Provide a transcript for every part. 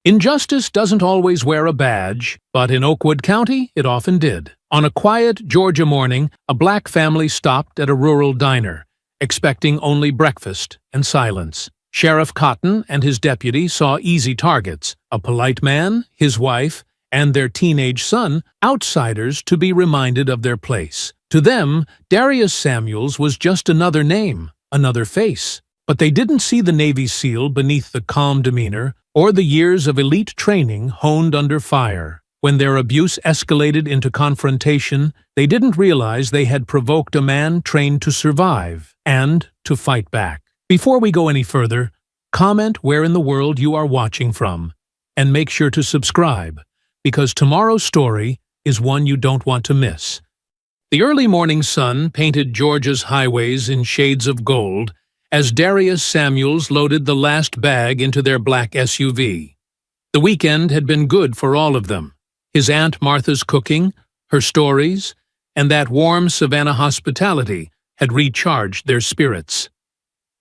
Injustice doesn't always wear a badge, but in Oakwood County, it often did. On a quiet Georgia morning, a black family stopped at a rural diner, expecting only breakfast and silence. Sheriff Cotton and his deputy saw easy targets: a polite man, his wife, and their teenage son, outsiders to be reminded of their place. To them, Darius Samuels was just another name, another face. But they didn't see the Navy SEAL beneath the calm demeanor, or the years of elite training honed under fire. When their abuse escalated into confrontation, they didn't realize they had provoked a man trained to survive and to fight back. Before we go any further, comment where in the world you are watching from, and make sure to subscribe, because tomorrow's story is one you don't want to miss. The early morning sun painted Georgia's highways in shades of gold as Darius Samuels loaded the last bag into their black SUV. The weekend had been good for all of them. His Aunt Martha's cooking, her stories, and that warm Savannah hospitality had recharged their spirits.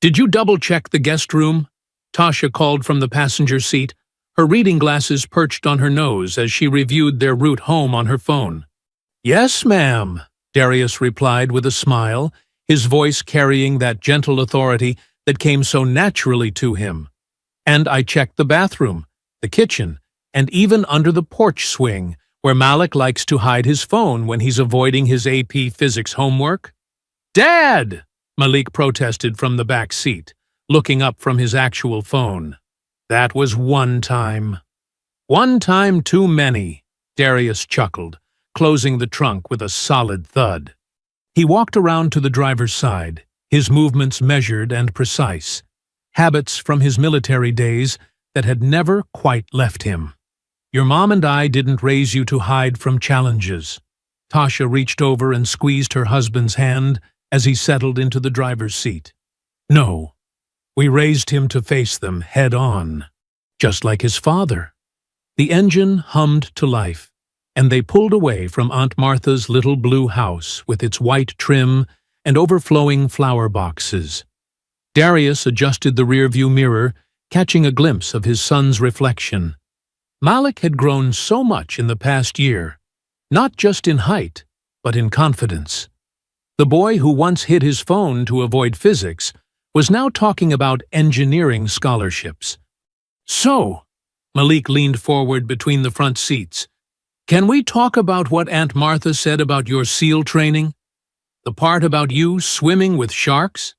"Did you double-check the guest room?" Tasha called from the passenger seat, her reading glasses perched on her nose as she reviewed their route home on her phone. "Yes, ma'am," Darius replied with a smile, his voice carrying that gentle authority that came so naturally to him. "And I checked the bathroom, the kitchen, and even under the porch swing, where Malik likes to hide his phone when he's avoiding his AP Physics homework." "Dad!" Malik protested from the back seat, looking up from his actual phone. "That was one time." "One time too many," Darius chuckled, closing the trunk with a solid thud. He walked around to the driver's side, his movements measured and precise, habits from his military days that had never quite left him. "Your mom and I didn't raise you to hide from challenges." Tasha reached over and squeezed her husband's hand as he settled into the driver's seat. "No, we raised him to face them head-on, just like his father." The engine hummed to life, and they pulled away from Aunt Martha's little blue house with its white trim and overflowing flower boxes. Darius adjusted the rearview mirror, catching a glimpse of his son's reflection. Malik had grown so much in the past year, not just in height, but in confidence. The boy who once hid his phone to avoid physics was now talking about engineering scholarships. "So," Malik leaned forward between the front seats, "can we talk about what Aunt Martha said about your SEAL training? The part about you swimming with sharks?"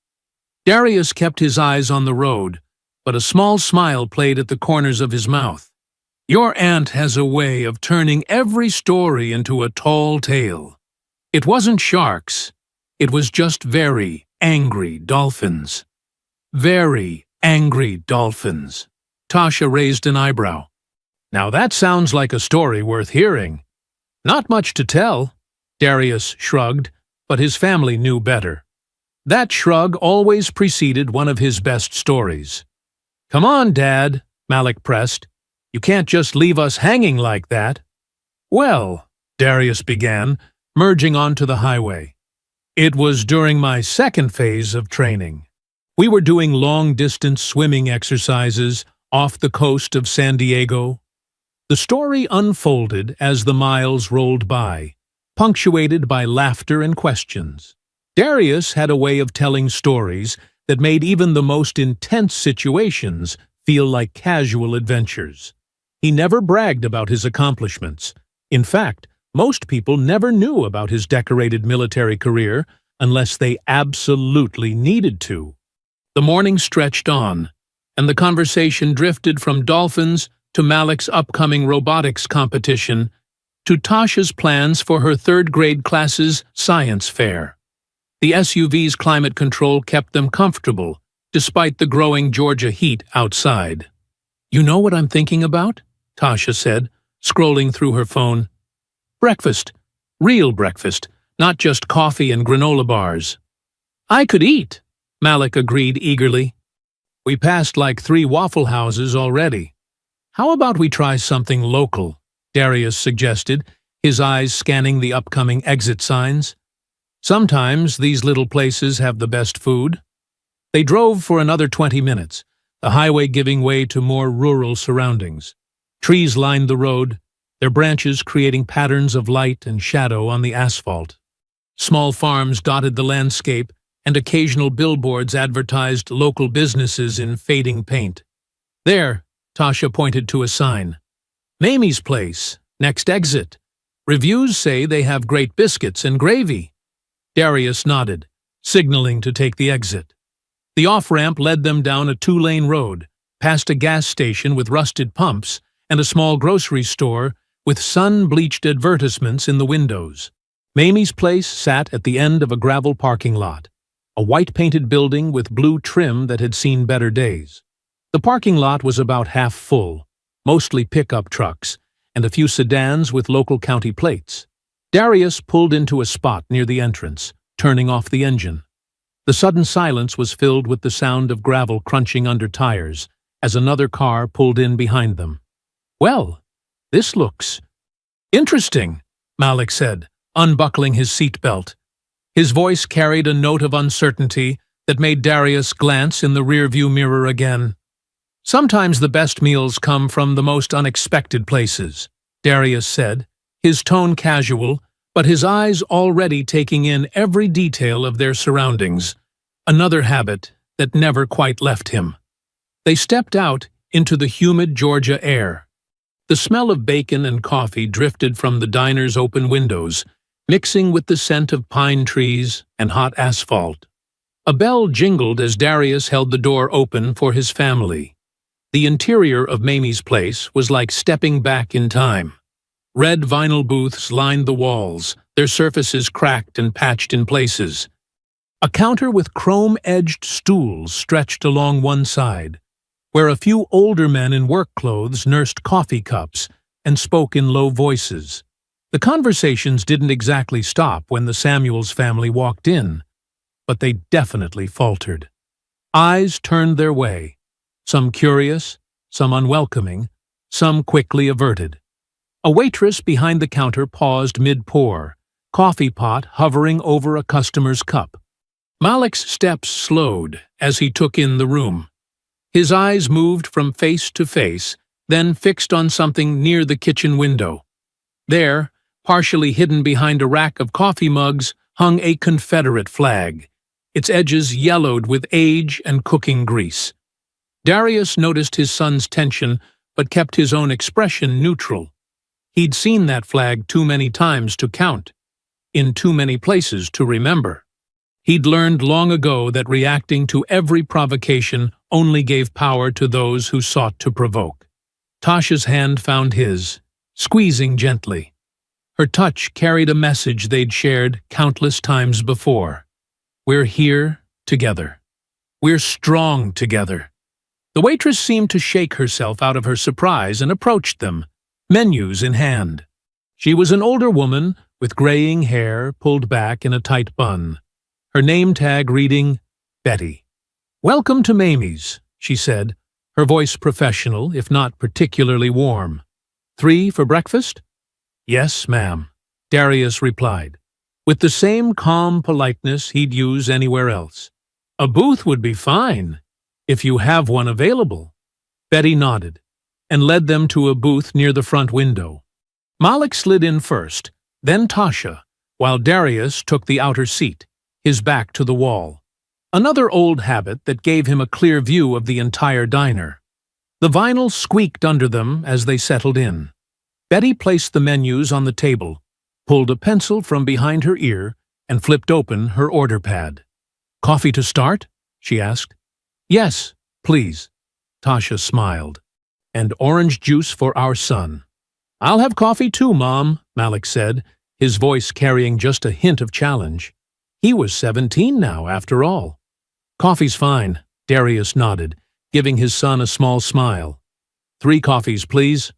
Darius kept his eyes on the road, but a small smile played at the corners of his mouth. "Your aunt has a way of turning every story into a tall tale. It wasn't sharks. It was just very angry dolphins." "Very angry dolphins." Tasha raised an eyebrow. "Now that sounds like a story worth hearing." "Not much to tell," Darius shrugged, but his family knew better. That shrug always preceded one of his best stories. "Come on, Dad," Malik pressed. "You can't just leave us hanging like that." "Well," Darius began, merging onto the highway. "It was during my second phase of training. We were doing long-distance swimming exercises off the coast of San Diego." The story unfolded as the miles rolled by, punctuated by laughter and questions. Darius had a way of telling stories that made even the most intense situations feel like casual adventures. He never bragged about his accomplishments. In fact, most people never knew about his decorated military career unless they absolutely needed to. The morning stretched on, and the conversation drifted from dolphins to Malik's upcoming robotics competition, to Tasha's plans for her third-grade class's science fair. The SUV's climate control kept them comfortable, despite the growing Georgia heat outside. "You know what I'm thinking about?" Tasha said, scrolling through her phone. "Breakfast. Real breakfast, not just coffee and granola bars." "I could eat," Malik agreed eagerly. "We passed like 3 Waffle Houses already. How about we try something local?" Darius suggested, his eyes scanning the upcoming exit signs. "Sometimes these little places have the best food." They drove for another 20 minutes, the highway giving way to more rural surroundings. Trees lined the road, their branches creating patterns of light and shadow on the asphalt. Small farms dotted the landscape, and occasional billboards advertised local businesses in fading paint. There, Tasha pointed to a sign. Mamie's Place, next exit. Reviews say they have great biscuits and gravy. Darius nodded, signaling to take the exit. The off-ramp led them down a two-lane road, past a gas station with rusted pumps and a small grocery store with sun-bleached advertisements in the windows. Mamie's Place sat at the end of a gravel parking lot, a white-painted building with blue trim that had seen better days. The parking lot was about half full, mostly pickup trucks, and a few sedans with local county plates. Darius pulled into a spot near the entrance, turning off the engine. The sudden silence was filled with the sound of gravel crunching under tires as another car pulled in behind them. "Well, this looks interesting," Malik said, unbuckling his seatbelt. His voice carried a note of uncertainty that made Darius glance in the rearview mirror again. "Sometimes the best meals come from the most unexpected places," Darius said, his tone casual, but his eyes already taking in every detail of their surroundings, another habit that never quite left him. They stepped out into the humid Georgia air. The smell of bacon and coffee drifted from the diner's open windows, mixing with the scent of pine trees and hot asphalt. A bell jingled as Darius held the door open for his family. The interior of Mamie's Place was like stepping back in time. Red vinyl booths lined the walls, their surfaces cracked and patched in places. A counter with chrome-edged stools stretched along one side, where a few older men in work clothes nursed coffee cups and spoke in low voices. The conversations didn't exactly stop when the Samuels family walked in, but they definitely faltered. Eyes turned their way, some curious, some unwelcoming, some quickly averted. A waitress behind the counter paused mid-pour, coffee pot hovering over a customer's cup. Malik's steps slowed as he took in the room. His eyes moved from face to face, then fixed on something near the kitchen window. There, partially hidden behind a rack of coffee mugs, hung a Confederate flag, its edges yellowed with age and cooking grease. Darius noticed his son's tension, but kept his own expression neutral. He'd seen that flag too many times to count, in too many places to remember. He'd learned long ago that reacting to every provocation only gave power to those who sought to provoke. Tasha's hand found his, squeezing gently. Her touch carried a message they'd shared countless times before. We're here together. We're strong together. The waitress seemed to shake herself out of her surprise and approached them, menus in hand. She was an older woman with graying hair pulled back in a tight bun, her name tag reading Betty. "Welcome to Mamie's," she said, her voice professional, if not particularly warm. "3 for breakfast?" "Yes, ma'am," Darius replied, with the same calm politeness he'd use anywhere else. "A booth would be fine, if you have one available." Betty nodded, and led them to a booth near the front window. Malik slid in first, then Tasha, while Darius took the outer seat, his back to the wall. Another old habit that gave him a clear view of the entire diner. The vinyl squeaked under them as they settled in. Betty placed the menus on the table, pulled a pencil from behind her ear, and flipped open her order pad. "Coffee to start?" she asked. "Yes, please." Tasha smiled. "And orange juice for our son." "I'll have coffee too, Mom," Malik said, his voice carrying just a hint of challenge. He was 17 now, after all. "Coffee's fine," Darius nodded, giving his son a small smile. "3 coffees, please."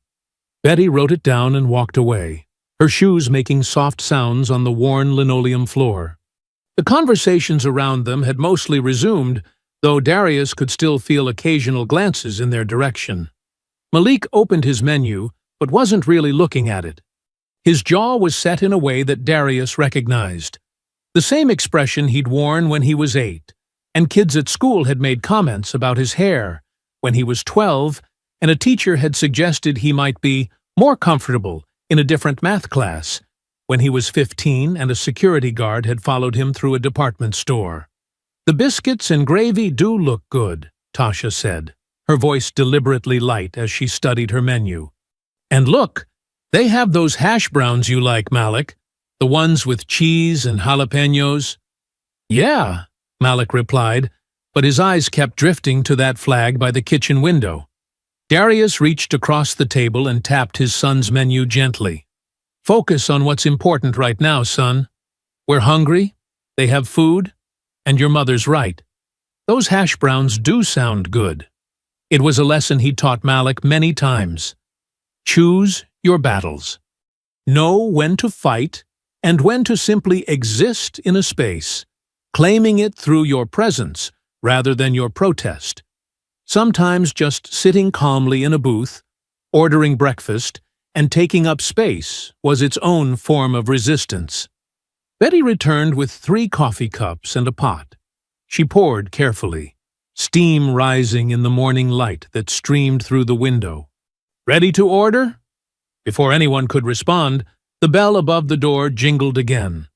Betty wrote it down and walked away, her shoes making soft sounds on the worn linoleum floor. The conversations around them had mostly resumed, though Darius could still feel occasional glances in their direction. Malik opened his menu, but wasn't really looking at it. His jaw was set in a way that Darius recognized. The same expression he'd worn when he was 8, and kids at school had made comments about his hair when he was 12 and a teacher had suggested he might be more comfortable in a different math class when he was 15 and a security guard had followed him through a department store. "The biscuits and gravy do look good," Tasha said, her voice deliberately light as she studied her menu. "And look, they have those hash browns you like, Malik, the ones with cheese and jalapenos." "Yeah," Malik replied, but his eyes kept drifting to that flag by the kitchen window. Darius reached across the table and tapped his son's menu gently. "Focus on what's important right now, son. We're hungry, they have food, and your mother's right. Those hash browns do sound good." It was a lesson he taught Malik many times. Choose your battles. Know when to fight and when to simply exist in a space, claiming it through your presence rather than your protest. Sometimes just sitting calmly in a booth, ordering breakfast, and taking up space was its own form of resistance. Betty returned with 3 coffee cups and a pot. She poured carefully, steam rising in the morning light that streamed through the window. "Ready to order?" Before anyone could respond, the bell above the door jingled again.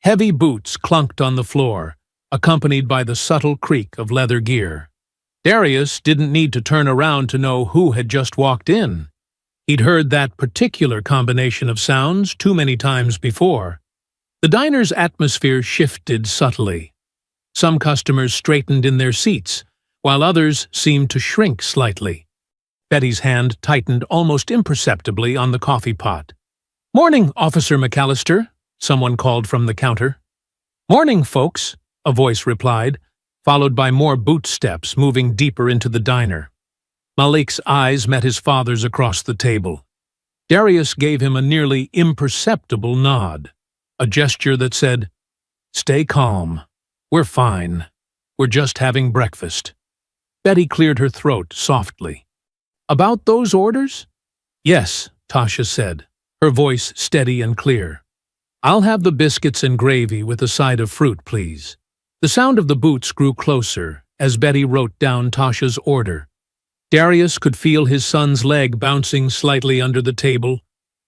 Heavy boots clunked on the floor, accompanied by the subtle creak of leather gear. Darius didn't need to turn around to know who had just walked in. He'd heard that particular combination of sounds too many times before. The diner's atmosphere shifted subtly. Some customers straightened in their seats, while others seemed to shrink slightly. Betty's hand tightened almost imperceptibly on the coffee pot. "Morning, Officer McAllister," someone called from the counter. "Morning, folks," a voice replied, followed by more boot steps moving deeper into the diner. Malik's eyes met his father's across the table. Darius gave him a nearly imperceptible nod, a gesture that said, "Stay calm. We're fine. We're just having breakfast." Betty cleared her throat softly. "About those orders?" "Yes," Tasha said, her voice steady and clear. "I'll have the biscuits and gravy with a side of fruit, please." The sound of the boots grew closer as Betty wrote down Tasha's order. Darius could feel his son's leg bouncing slightly under the table,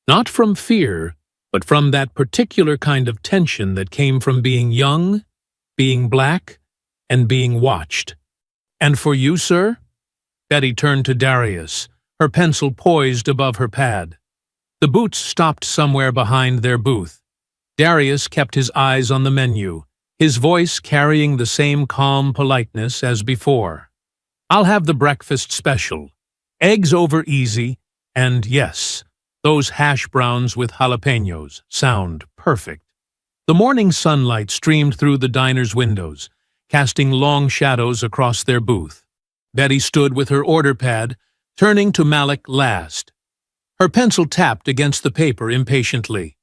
not from fear, but from that particular kind of tension that came from being young, being black, and being watched. "And for you, sir?" Betty turned to Darius, her pencil poised above her pad. The boots stopped somewhere behind their booth. Darius kept his eyes on the menu, his voice carrying the same calm politeness as before. "I'll have the breakfast special. Eggs over easy, and yes, those hash browns with jalapenos sound perfect." The morning sunlight streamed through the diner's windows, casting long shadows across their booth. Betty stood with her order pad, turning to Malik last. Her pencil tapped against the paper impatiently.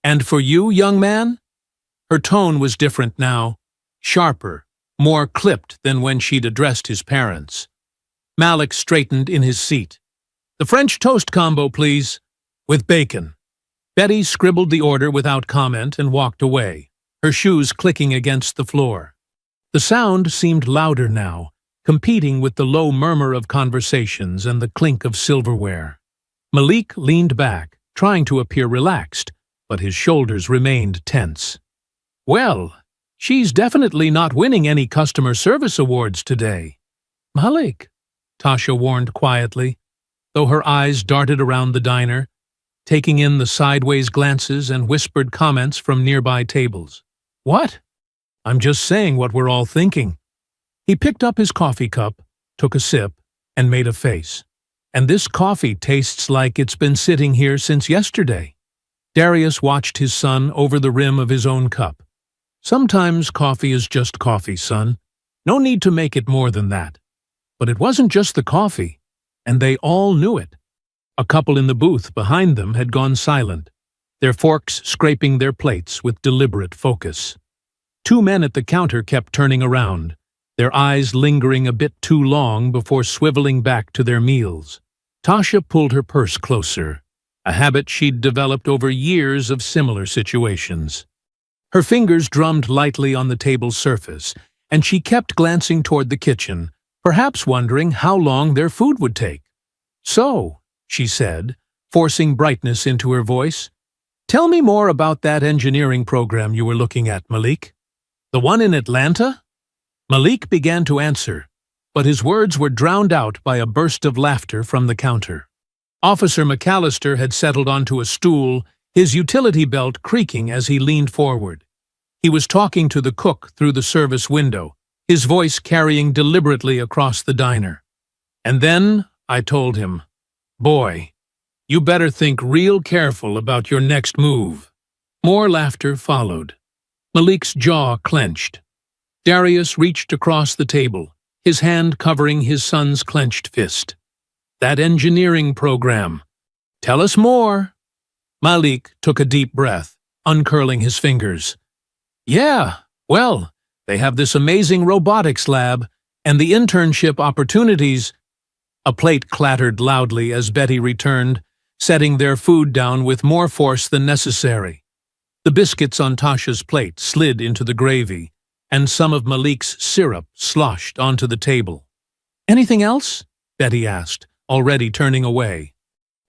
"And for you, young man?" Her tone was different now, sharper, more clipped than when she'd addressed his parents. Malik straightened in his seat. "The French toast combo, please, with bacon." Betty scribbled the order without comment and walked away, her shoes clicking against the floor. The sound seemed louder now, competing with the low murmur of conversations and the clink of silverware. Malik leaned back, trying to appear relaxed, but his shoulders remained tense. "Well, she's definitely not winning any customer service awards today." "Malik," Tasha warned quietly, though her eyes darted around the diner, taking in the sideways glances and whispered comments from nearby tables. "What?" "I'm just saying what we're all thinking." He picked up his coffee cup, took a sip, and made a face. "And this coffee tastes like it's been sitting here since yesterday." Darius watched his son over the rim of his own cup. "Sometimes coffee is just coffee, son. No need to make it more than that." But it wasn't just the coffee, and they all knew it. A couple in the booth behind them had gone silent, their forks scraping their plates with deliberate focus. 2 men at the counter kept turning around, their eyes lingering a bit too long before swiveling back to their meals. Tasha pulled her purse closer, a habit she'd developed over years of similar situations. Her fingers drummed lightly on the table's surface, and she kept glancing toward the kitchen, perhaps wondering how long their food would take. "So," she said, forcing brightness into her voice, "tell me more about that engineering program you were looking at, Malik. The one in Atlanta?" Malik began to answer, but his words were drowned out by a burst of laughter from the counter. Officer McAllister had settled onto a stool, his utility belt creaking as he leaned forward. He was talking to the cook through the service window, his voice carrying deliberately across the diner. "And then I told him, 'Boy, you better think real careful about your next move.'" More laughter followed. Malik's jaw clenched. Darius reached across the table, his hand covering his son's clenched fist. "That engineering program. Tell us more." Malik took a deep breath, uncurling his fingers. "Yeah, well, they have this amazing robotics lab, and the internship opportunities." A plate clattered loudly as Betty returned, setting their food down with more force than necessary. The biscuits on Tasha's plate slid into the gravy, and some of Malik's syrup sloshed onto the table. "Anything else?" Betty asked, already turning away.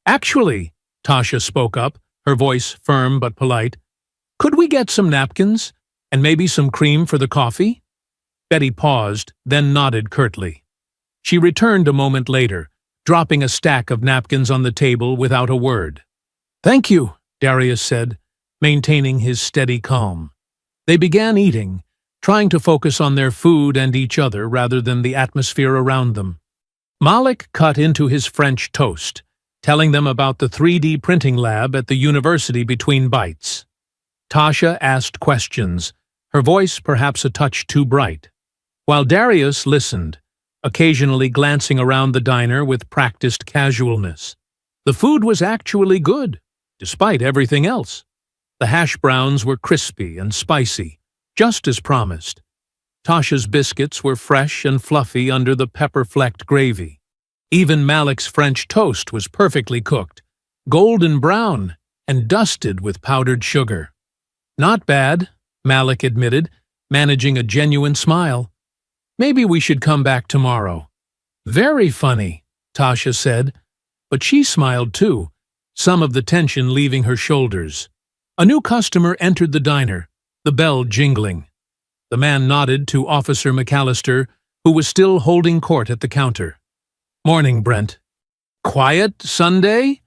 "Actually," Tasha spoke up, her voice firm but polite, "could we get some napkins, and maybe some cream for the coffee?" Betty paused, then nodded curtly. She returned a moment later, dropping a stack of napkins on the table without a word. "Thank you," Darius said, maintaining his steady calm. They began eating, trying to focus on their food and each other rather than the atmosphere around them. Malik cut into his French toast, telling them about the 3D printing lab at the university between bites. Tasha asked questions, her voice perhaps a touch too bright, while Darius listened, occasionally glancing around the diner with practiced casualness. The food was actually good, despite everything else. The hash browns were crispy and spicy, just as promised. Tasha's biscuits were fresh and fluffy under the pepper-flecked gravy. Even Malik's French toast was perfectly cooked, golden brown, and dusted with powdered sugar. "Not bad," Malik admitted, managing a genuine smile. "Maybe we should come back tomorrow." "Very funny," Tasha said, but she smiled too, some of the tension leaving her shoulders. A new customer entered the diner, the bell jingling. The man nodded to Officer McAllister, who was still holding court at the counter. "Morning, Brent." "Quiet Sunday?"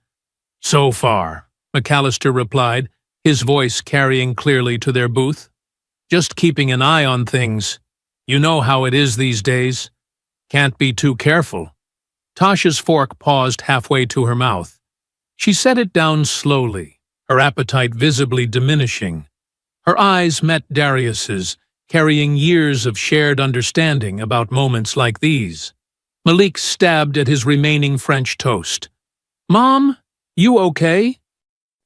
"So far," McAllister replied, his voice carrying clearly to their booth. "Just keeping an eye on things. You know how it is these days. Can't be too careful." Tasha's fork paused halfway to her mouth. She set it down slowly, her appetite visibly diminishing. Her eyes met Darius's, carrying years of shared understanding about moments like these. Malik stabbed at his remaining French toast. "Mom, you okay?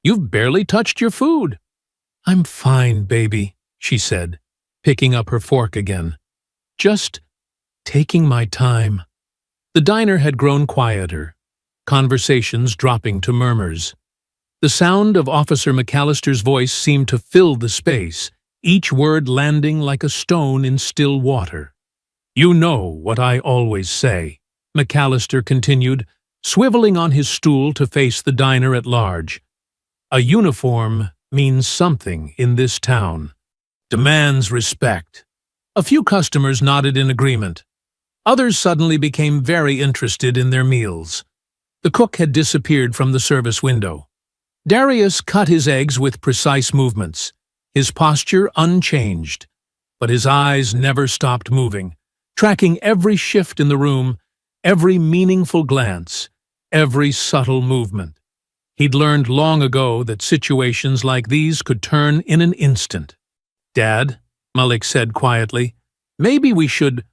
You've barely touched your food." "I'm fine, baby," she said, picking up her fork again. "Just taking my time." The diner had grown quieter, conversations dropping to murmurs. The sound of Officer McAllister's voice seemed to fill the space, each word landing like a stone in still water. "You know what I always say," McAllister continued, swiveling on his stool to face the diner at large. "A uniform means something in this town. Demands respect." A few customers nodded in agreement. Others suddenly became very interested in their meals. The cook had disappeared from the service window. Darius cut his eggs with precise movements, his posture unchanged, but his eyes never stopped moving, tracking every shift in the room, every meaningful glance, every subtle movement. He'd learned long ago that situations like these could turn in an instant. "Dad," Malik said quietly, "maybe we should—"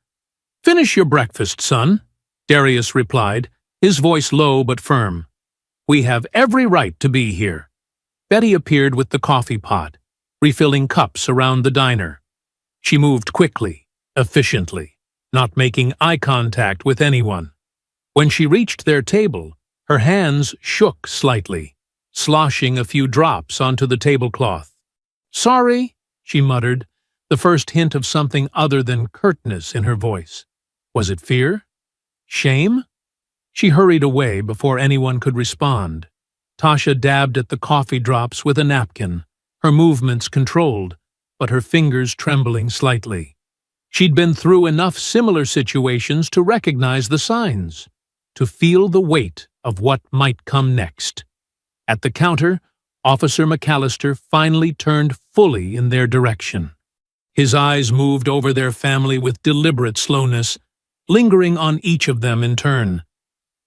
"Finish your breakfast, son," Darius replied, his voice low but firm. "We have every right to be here." Betty appeared with the coffee pot, refilling cups around the diner. She moved quickly, efficiently, not making eye contact with anyone. When she reached their table, her hands shook slightly, sloshing a few drops onto the tablecloth. "Sorry," she muttered, the first hint of something other than curtness in her voice. Was it fear? Shame? She hurried away before anyone could respond. Tasha dabbed at the coffee drops with a napkin, her movements controlled, but her fingers trembling slightly. She'd been through enough similar situations to recognize the signs, to feel the weight of what might come next. At the counter, Officer McAllister finally turned fully in their direction. His eyes moved over their family with deliberate slowness, lingering on each of them in turn.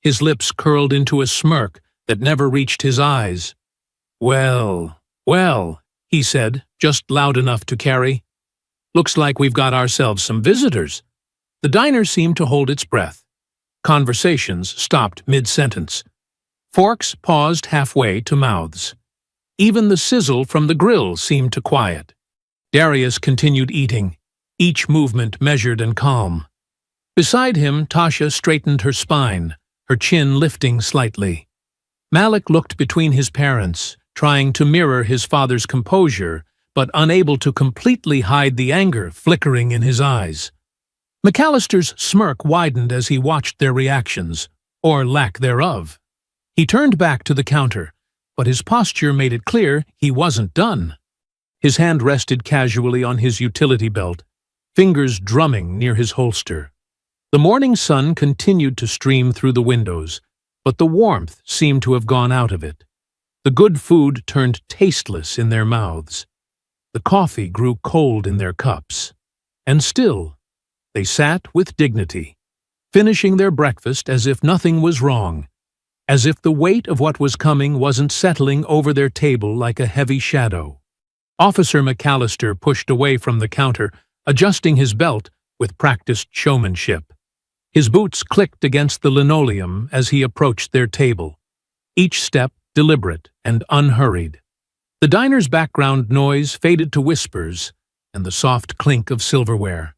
His lips curled into a smirk that never reached his eyes. "Well, well," he said, just loud enough to carry. "Looks like we've got ourselves some visitors." The diner seemed to hold its breath. Conversations stopped mid-sentence. Forks paused halfway to mouths. Even the sizzle from the grill seemed to quiet. Darius continued eating, each movement measured and calm. Beside him, Tasha straightened her spine, her chin lifting slightly. Malik looked between his parents, trying to mirror his father's composure, but unable to completely hide the anger flickering in his eyes. McAllister's smirk widened as he watched their reactions, or lack thereof. He turned back to the counter, but his posture made it clear he wasn't done. His hand rested casually on his utility belt, fingers drumming near his holster. The morning sun continued to stream through the windows, but the warmth seemed to have gone out of it. The good food turned tasteless in their mouths. The coffee grew cold in their cups. And still, they sat with dignity, finishing their breakfast as if nothing was wrong, as if the weight of what was coming wasn't settling over their table like a heavy shadow. Officer McAllister pushed away from the counter, adjusting his belt with practiced showmanship. His boots clicked against the linoleum as he approached their table, each step deliberate and unhurried. The diner's background noise faded to whispers and the soft clink of silverware.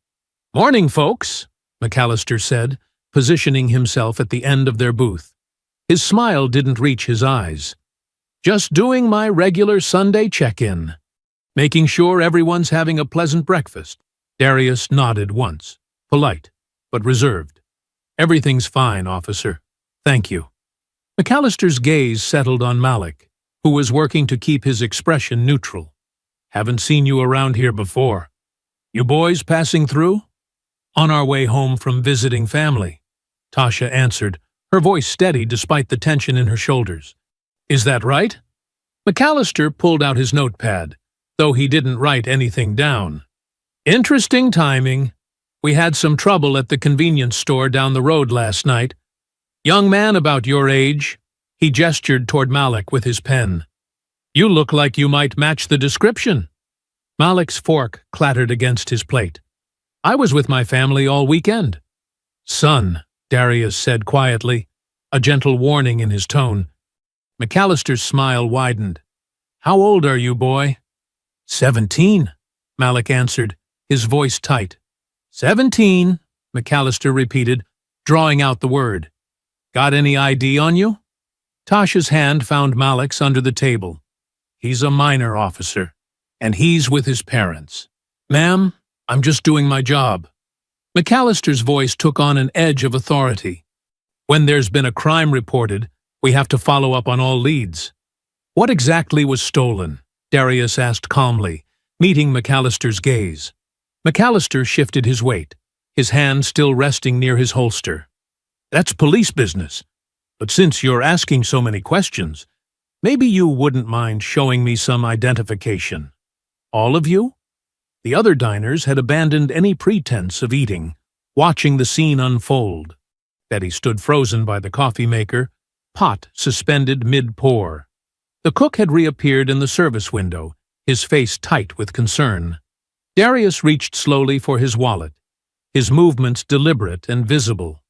"Morning, folks," McAllister said, positioning himself at the end of their booth. His smile didn't reach his eyes. "Just doing my regular Sunday check-in. Making sure everyone's having a pleasant breakfast." Darius nodded once, polite, but reserved. "Everything's fine, officer. Thank you." McAllister's gaze settled on Malik, who was working to keep his expression neutral. "Haven't seen you around here before. You boys passing through?" "On our way home from visiting family," Tasha answered, her voice steady despite the tension in her shoulders. "Is that right?" McAllister pulled out his notepad, though he didn't write anything down. "Interesting timing. We had some trouble at the convenience store down the road last night. Young man about your age." He gestured toward Malik with his pen. "You look like you might match the description." Malik's fork clattered against his plate. "I was with my family all weekend." "Son," Darius said quietly, a gentle warning in his tone. McAllister's smile widened. "How old are you, boy?" 17, Malik answered, his voice tight. 17, McAllister repeated, drawing out the word. "Got any ID on you?" Tasha's hand found Malik's under the table. "He's a minor, officer, and he's with his parents." "Ma'am, I'm just doing my job." McAllister's voice took on an edge of authority. "When there's been a crime reported, we have to follow up on all leads." "What exactly was stolen?" Darius asked calmly, meeting McAllister's gaze. McAllister shifted his weight, his hand still resting near his holster. "That's police business. But since you're asking so many questions, maybe you wouldn't mind showing me some identification." "All of you?" The other diners had abandoned any pretense of eating, watching the scene unfold. Betty stood frozen by the coffee maker, pot suspended mid-pour. The cook had reappeared in the service window, his face tight with concern. Darius reached slowly for his wallet, his movements deliberate and visible.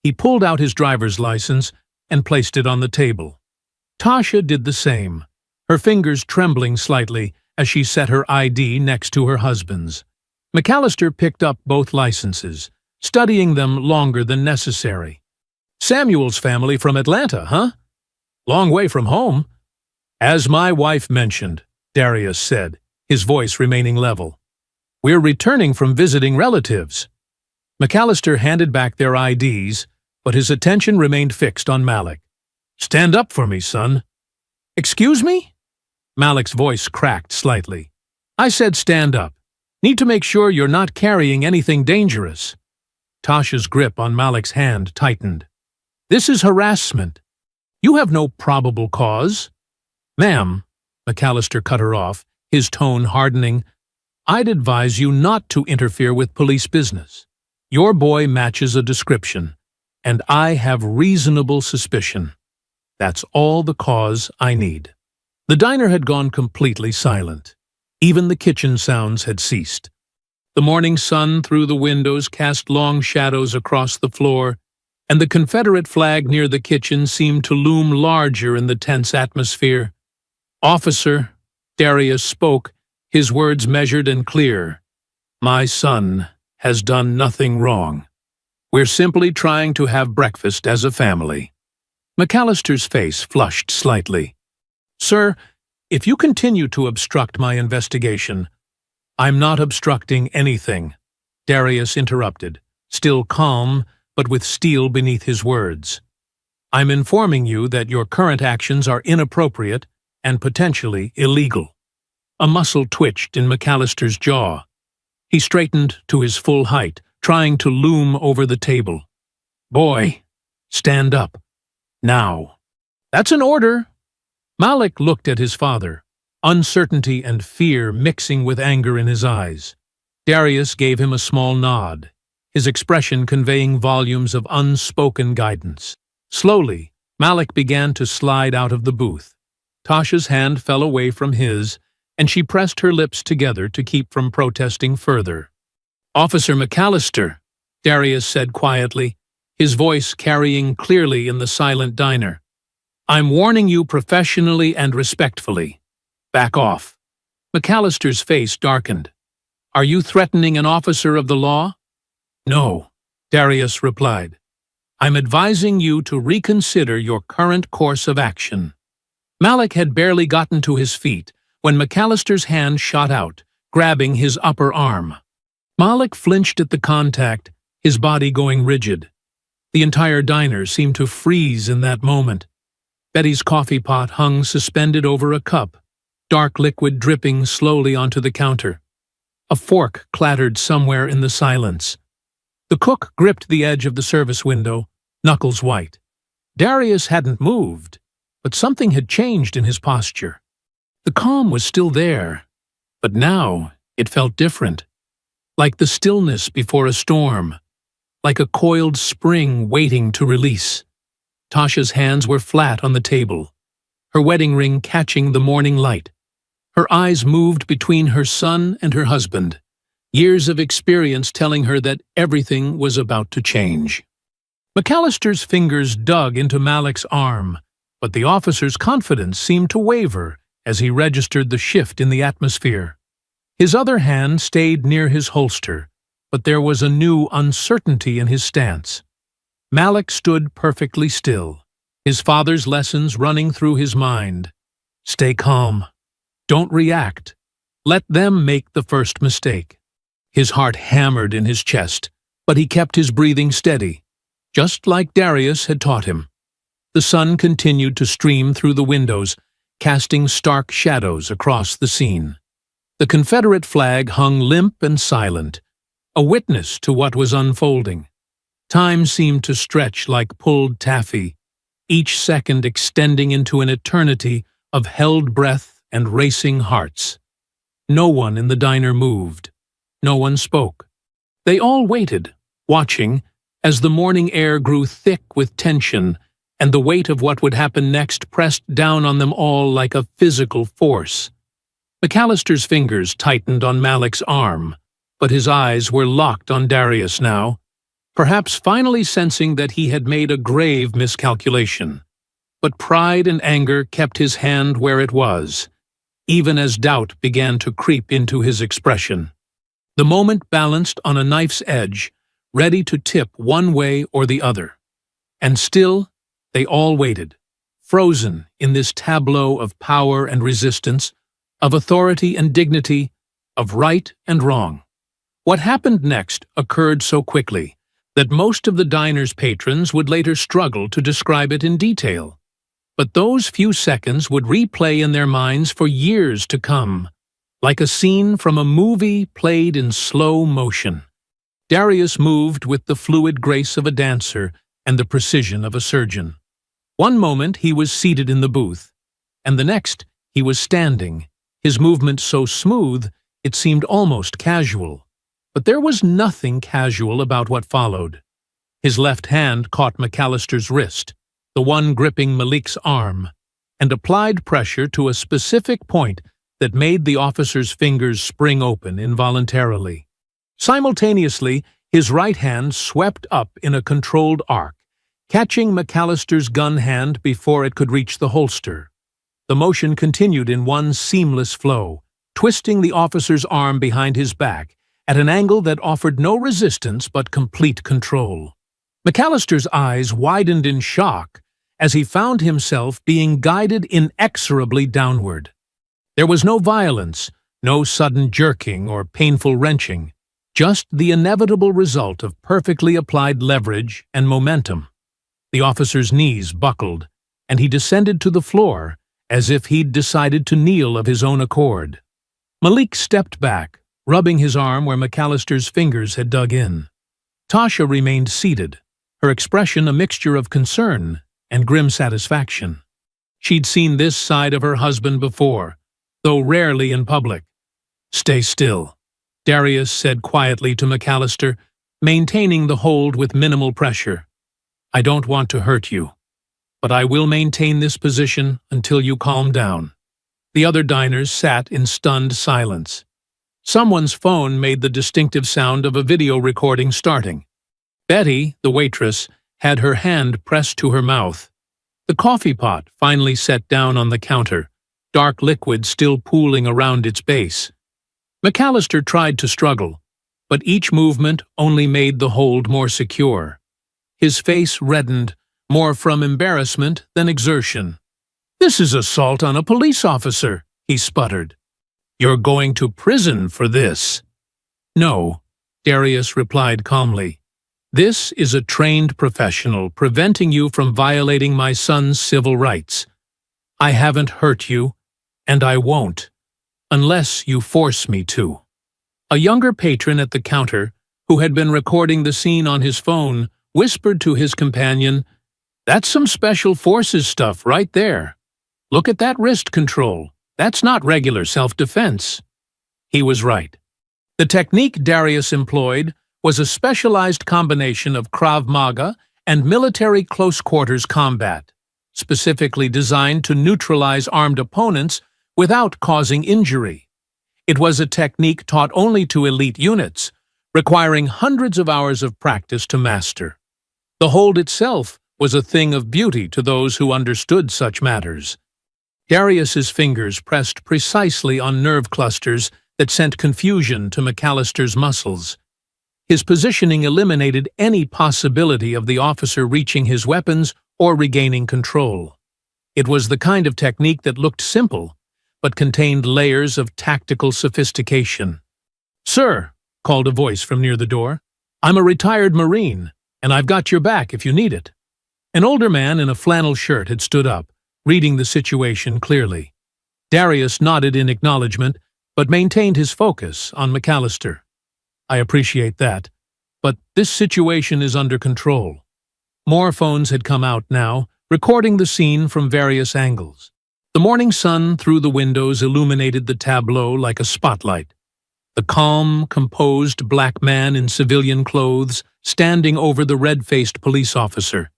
He pulled out his driver's license and placed it on the table. Tasha did the same, her fingers trembling slightly as she set her ID next to her husband's. McAllister picked up both licenses, studying them longer than necessary. "Samuel's family from Atlanta, huh? Long way from home." "As my wife mentioned," Darius said, his voice remaining level. "We're returning from visiting relatives." McAllister handed back their IDs, but his attention remained fixed on Malik. "Stand up for me, son." "Excuse me?" Malik's voice cracked slightly. "I said stand up. Need to make sure you're not carrying anything dangerous." Tasha's grip on Malik's hand tightened. "This is harassment. You have no probable cause." "Ma'am," McAllister cut her off, his tone hardening, "I'd advise you not to interfere with police business. Your boy matches a description, and I have reasonable suspicion. That's all the cause I need." The diner had gone completely silent. Even the kitchen sounds had ceased. The morning sun through the windows cast long shadows across the floor, and the Confederate flag near the kitchen seemed to loom larger in the tense atmosphere. "Officer," Darius spoke, his words measured and clear, "my son has done nothing wrong. We're simply trying to have breakfast as a family." McAllister's face flushed slightly. "Sir, if you continue to obstruct my investigation—" "I'm not obstructing anything," Darius interrupted, still calm but with steel beneath his words. "I'm informing you that your current actions are inappropriate and potentially illegal." A muscle twitched in McAllister's jaw. He straightened to his full height, trying to loom over the table. "Boy, stand up. Now." "That's an order." Malik looked at his father, uncertainty and fear mixing with anger in his eyes. Darius gave him a small nod, his expression conveying volumes of unspoken guidance. Slowly, Malik began to slide out of the booth. Tasha's hand fell away from his, and she pressed her lips together to keep from protesting further. "Officer McAllister," Darius said quietly, his voice carrying clearly in the silent diner, "I'm warning you professionally and respectfully. Back off." McAllister's face darkened. "Are you threatening an officer of the law?" "No," Darius replied. "I'm advising you to reconsider your current course of action." Malik had barely gotten to his feet when McAllister's hand shot out, grabbing his upper arm. Malik flinched at the contact, his body going rigid. The entire diner seemed to freeze in that moment. Betty's coffee pot hung suspended over a cup, dark liquid dripping slowly onto the counter. A fork clattered somewhere in the silence. The cook gripped the edge of the service window, knuckles white. Darius hadn't moved, but something had changed in his posture. The calm was still there, but now it felt different. Like the stillness before a storm, like a coiled spring waiting to release. Tasha's hands were flat on the table, her wedding ring catching the morning light. Her eyes moved between her son and her husband, years of experience telling her that everything was about to change. McAllister's fingers dug into Malik's arm, but the officer's confidence seemed to waver as he registered the shift in the atmosphere. His other hand stayed near his holster, but there was a new uncertainty in his stance. Malik stood perfectly still, his father's lessons running through his mind. Stay calm. Don't react. Let them make the first mistake. His heart hammered in his chest, but he kept his breathing steady, just like Darius had taught him. The sun continued to stream through the windows, casting stark shadows across the scene. The Confederate flag hung limp and silent, a witness to what was unfolding. Time seemed to stretch like pulled taffy, each second extending into an eternity of held breath and racing hearts. No one in the diner moved. No one spoke. They all waited, watching, as the morning air grew thick with tension, and the weight of what would happen next pressed down on them all like a physical force. McAllister's fingers tightened on Malik's arm, but his eyes were locked on Darius now, perhaps finally sensing that he had made a grave miscalculation. But pride and anger kept his hand where it was, even as doubt began to creep into his expression. The moment balanced on a knife's edge, ready to tip one way or the other. And still, they all waited, frozen in this tableau of power and resistance, of authority and dignity, of right and wrong. What happened next occurred so quickly that most of the diner's patrons would later struggle to describe it in detail. But those few seconds would replay in their minds for years to come, like a scene from a movie played in slow motion. Darius moved with the fluid grace of a dancer and the precision of a surgeon. One moment he was seated in the booth, and the next he was standing, his movement so smooth it seemed almost casual. But there was nothing casual about what followed. His left hand caught McAllister's wrist, the one gripping Malik's arm, and applied pressure to a specific point that made the officer's fingers spring open involuntarily. Simultaneously, his right hand swept up in a controlled arc, catching McAllister's gun hand before it could reach the holster. The motion continued in one seamless flow, twisting the officer's arm behind his back at an angle that offered no resistance but complete control. McAllister's eyes widened in shock as he found himself being guided inexorably downward. There was no violence, no sudden jerking or painful wrenching, just the inevitable result of perfectly applied leverage and momentum. The officer's knees buckled, and he descended to the floor as if he'd decided to kneel of his own accord. Malik stepped back, rubbing his arm where McAllister's fingers had dug in. Tasha remained seated, her expression a mixture of concern and grim satisfaction. She'd seen this side of her husband before, though rarely in public. "Stay still," Darius said quietly to McAllister, maintaining the hold with minimal pressure. "I don't want to hurt you, but I will maintain this position until you calm down." The other diners sat in stunned silence. Someone's phone made the distinctive sound of a video recording starting. Betty, the waitress, had her hand pressed to her mouth. The coffee pot finally set down on the counter, dark liquid still pooling around its base. McAllister tried to struggle, but each movement only made the hold more secure. His face reddened, more from embarrassment than exertion. "This is assault on a police officer," he sputtered. "You're going to prison for this." "No," Darius replied calmly. "This is a trained professional preventing you from violating my son's civil rights. I haven't hurt you, and I won't, unless you force me to." A younger patron at the counter, who had been recording the scene on his phone, whispered to his companion, "That's some special forces stuff right there. Look at that wrist control. That's not regular self-defense." He was right. The technique Darius employed was a specialized combination of Krav Maga and military close-quarters combat, specifically designed to neutralize armed opponents without causing injury. It was a technique taught only to elite units, requiring hundreds of hours of practice to master. The hold itself was a thing of beauty to those who understood such matters. Darius's fingers pressed precisely on nerve clusters that sent confusion to McAllister's muscles. His positioning eliminated any possibility of the officer reaching his weapons or regaining control. It was the kind of technique that looked simple, but contained layers of tactical sophistication. "Sir," called a voice from near the door, "I'm a retired Marine, and I've got your back if you need it." An older man in a flannel shirt had stood up, reading the situation clearly. Darius nodded in acknowledgement, but maintained his focus on McAllister. "I appreciate that, but this situation is under control." More phones had come out now, recording the scene from various angles. The morning sun through the windows illuminated the tableau like a spotlight. The calm, composed black man in civilian clothes standing over the red-faced police officer.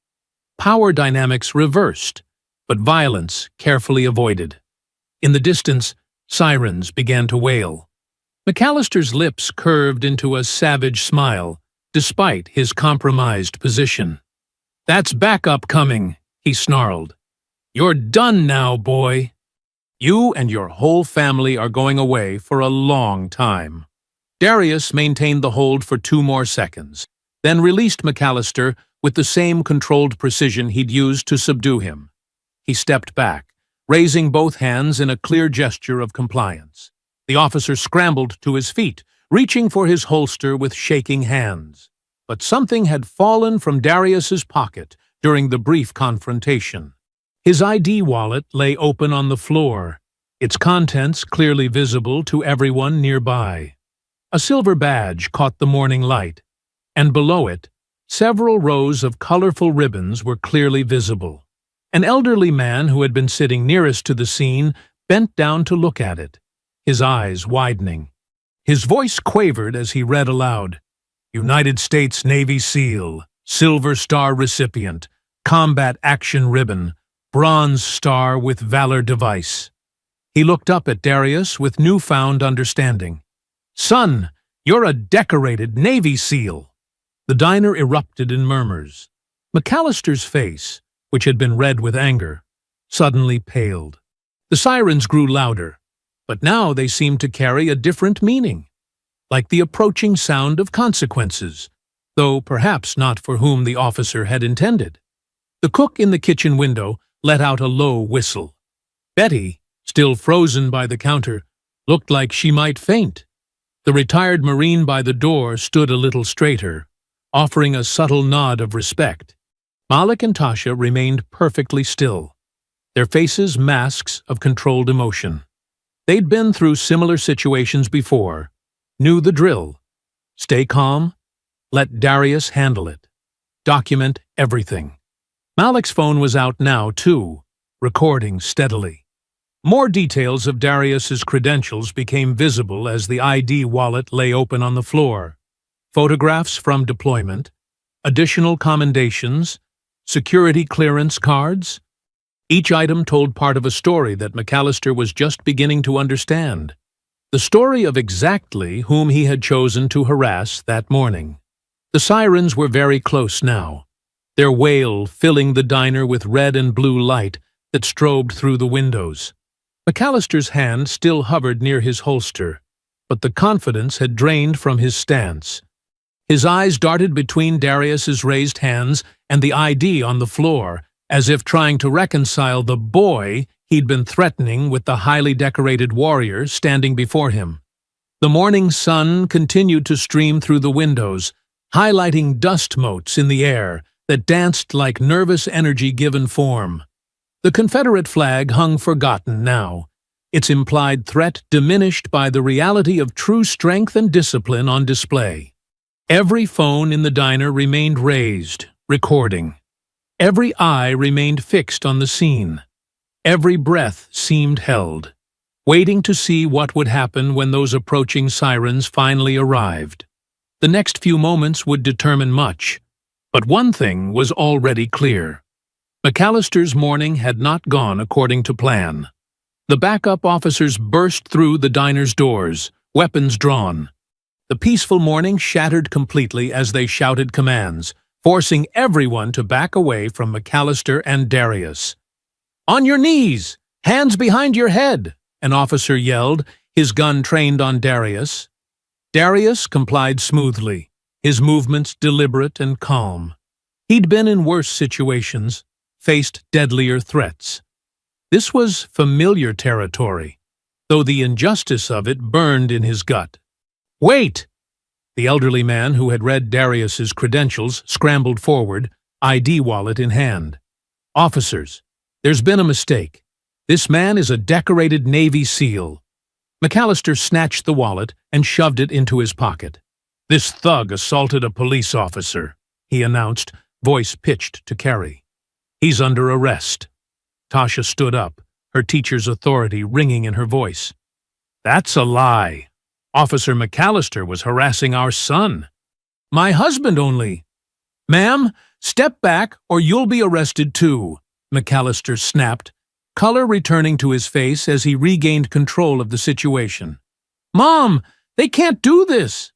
Power dynamics reversed, but violence carefully avoided. In the distance, sirens began to wail. McAllister's lips curved into a savage smile, despite his compromised position. "That's backup coming," he snarled. "You're done now, boy. You and your whole family are going away for a long time." Darius maintained the hold for 2 more seconds, then released McAllister with the same controlled precision he'd used to subdue him. He stepped back, raising both hands in a clear gesture of compliance. The officer scrambled to his feet, reaching for his holster with shaking hands. but something had fallen from Darius's pocket during the brief confrontation. His ID wallet lay open on the floor, its contents clearly visible to everyone nearby. A silver badge caught the morning light, and below it, several rows of colorful ribbons were clearly visible. An elderly man who had been sitting nearest to the scene bent down to look at it, his eyes widening. His voice quavered as he read aloud, "United States Navy SEAL, Silver Star recipient, Combat Action Ribbon, Bronze Star with Valor Device." He looked up at Darius with newfound understanding. "Son, you're a decorated Navy SEAL." The diner erupted in murmurs. McAllister's face, which had been red with anger, suddenly paled. The sirens grew louder, but now they seemed to carry a different meaning, like the approaching sound of consequences, though perhaps not for whom the officer had intended. The cook in the kitchen window let out a low whistle. Betty, still frozen by the counter, looked like she might faint. The retired Marine by the door stood a little straighter, offering a subtle nod of respect. Malik and Tasha remained perfectly still, their faces masks of controlled emotion. They'd been through similar situations before, knew the drill. Stay calm, let Darius handle it. Document everything. Malik's phone was out now, too, recording steadily. More details of Darius's credentials became visible as the ID wallet lay open on the floor. Photographs from deployment, additional commendations, security clearance cards. Each item told part of a story that McAllister was just beginning to understand. The story of exactly whom he had chosen to harass that morning. The sirens were very close now, their wail filling the diner with red and blue light that strobed through the windows. McAllister's hand still hovered near his holster, but the confidence had drained from his stance. His eyes darted between Darius's raised hands and the ID on the floor, as if trying to reconcile the boy he'd been threatening with the highly decorated warrior standing before him. The morning sun continued to stream through the windows, highlighting dust motes in the air that danced like nervous energy given form. The Confederate flag hung forgotten now, its implied threat diminished by the reality of true strength and discipline on display. Every phone in the diner remained raised, recording. Every eye remained fixed on the scene. Every breath seemed held, waiting to see what would happen when those approaching sirens finally arrived. The next few moments would determine much, but one thing was already clear. McAllister's morning had not gone according to plan. The backup officers burst through the diner's doors, weapons drawn. The peaceful morning shattered completely as they shouted commands, forcing everyone to back away from McAllister and Darius. "On your knees! Hands behind your head!" an officer yelled, his gun trained on Darius. Darius complied smoothly, his movements deliberate and calm. He'd been in worse situations, faced deadlier threats. This was familiar territory, though the injustice of it burned in his gut. "Wait!" The elderly man who had read Darius's credentials scrambled forward, ID wallet in hand. "Officers, there's been a mistake. This man is a decorated Navy SEAL." McAllister snatched the wallet and shoved it into his pocket. "This thug assaulted a police officer," he announced, voice pitched to Carrie. "He's under arrest." Tasha stood up, her teacher's authority ringing in her voice. "That's a lie. Officer McAllister was harassing our son." "My husband only." "Ma'am, step back or you'll be arrested too," McAllister snapped, color returning to his face as he regained control of the situation. "Mom, they can't do this."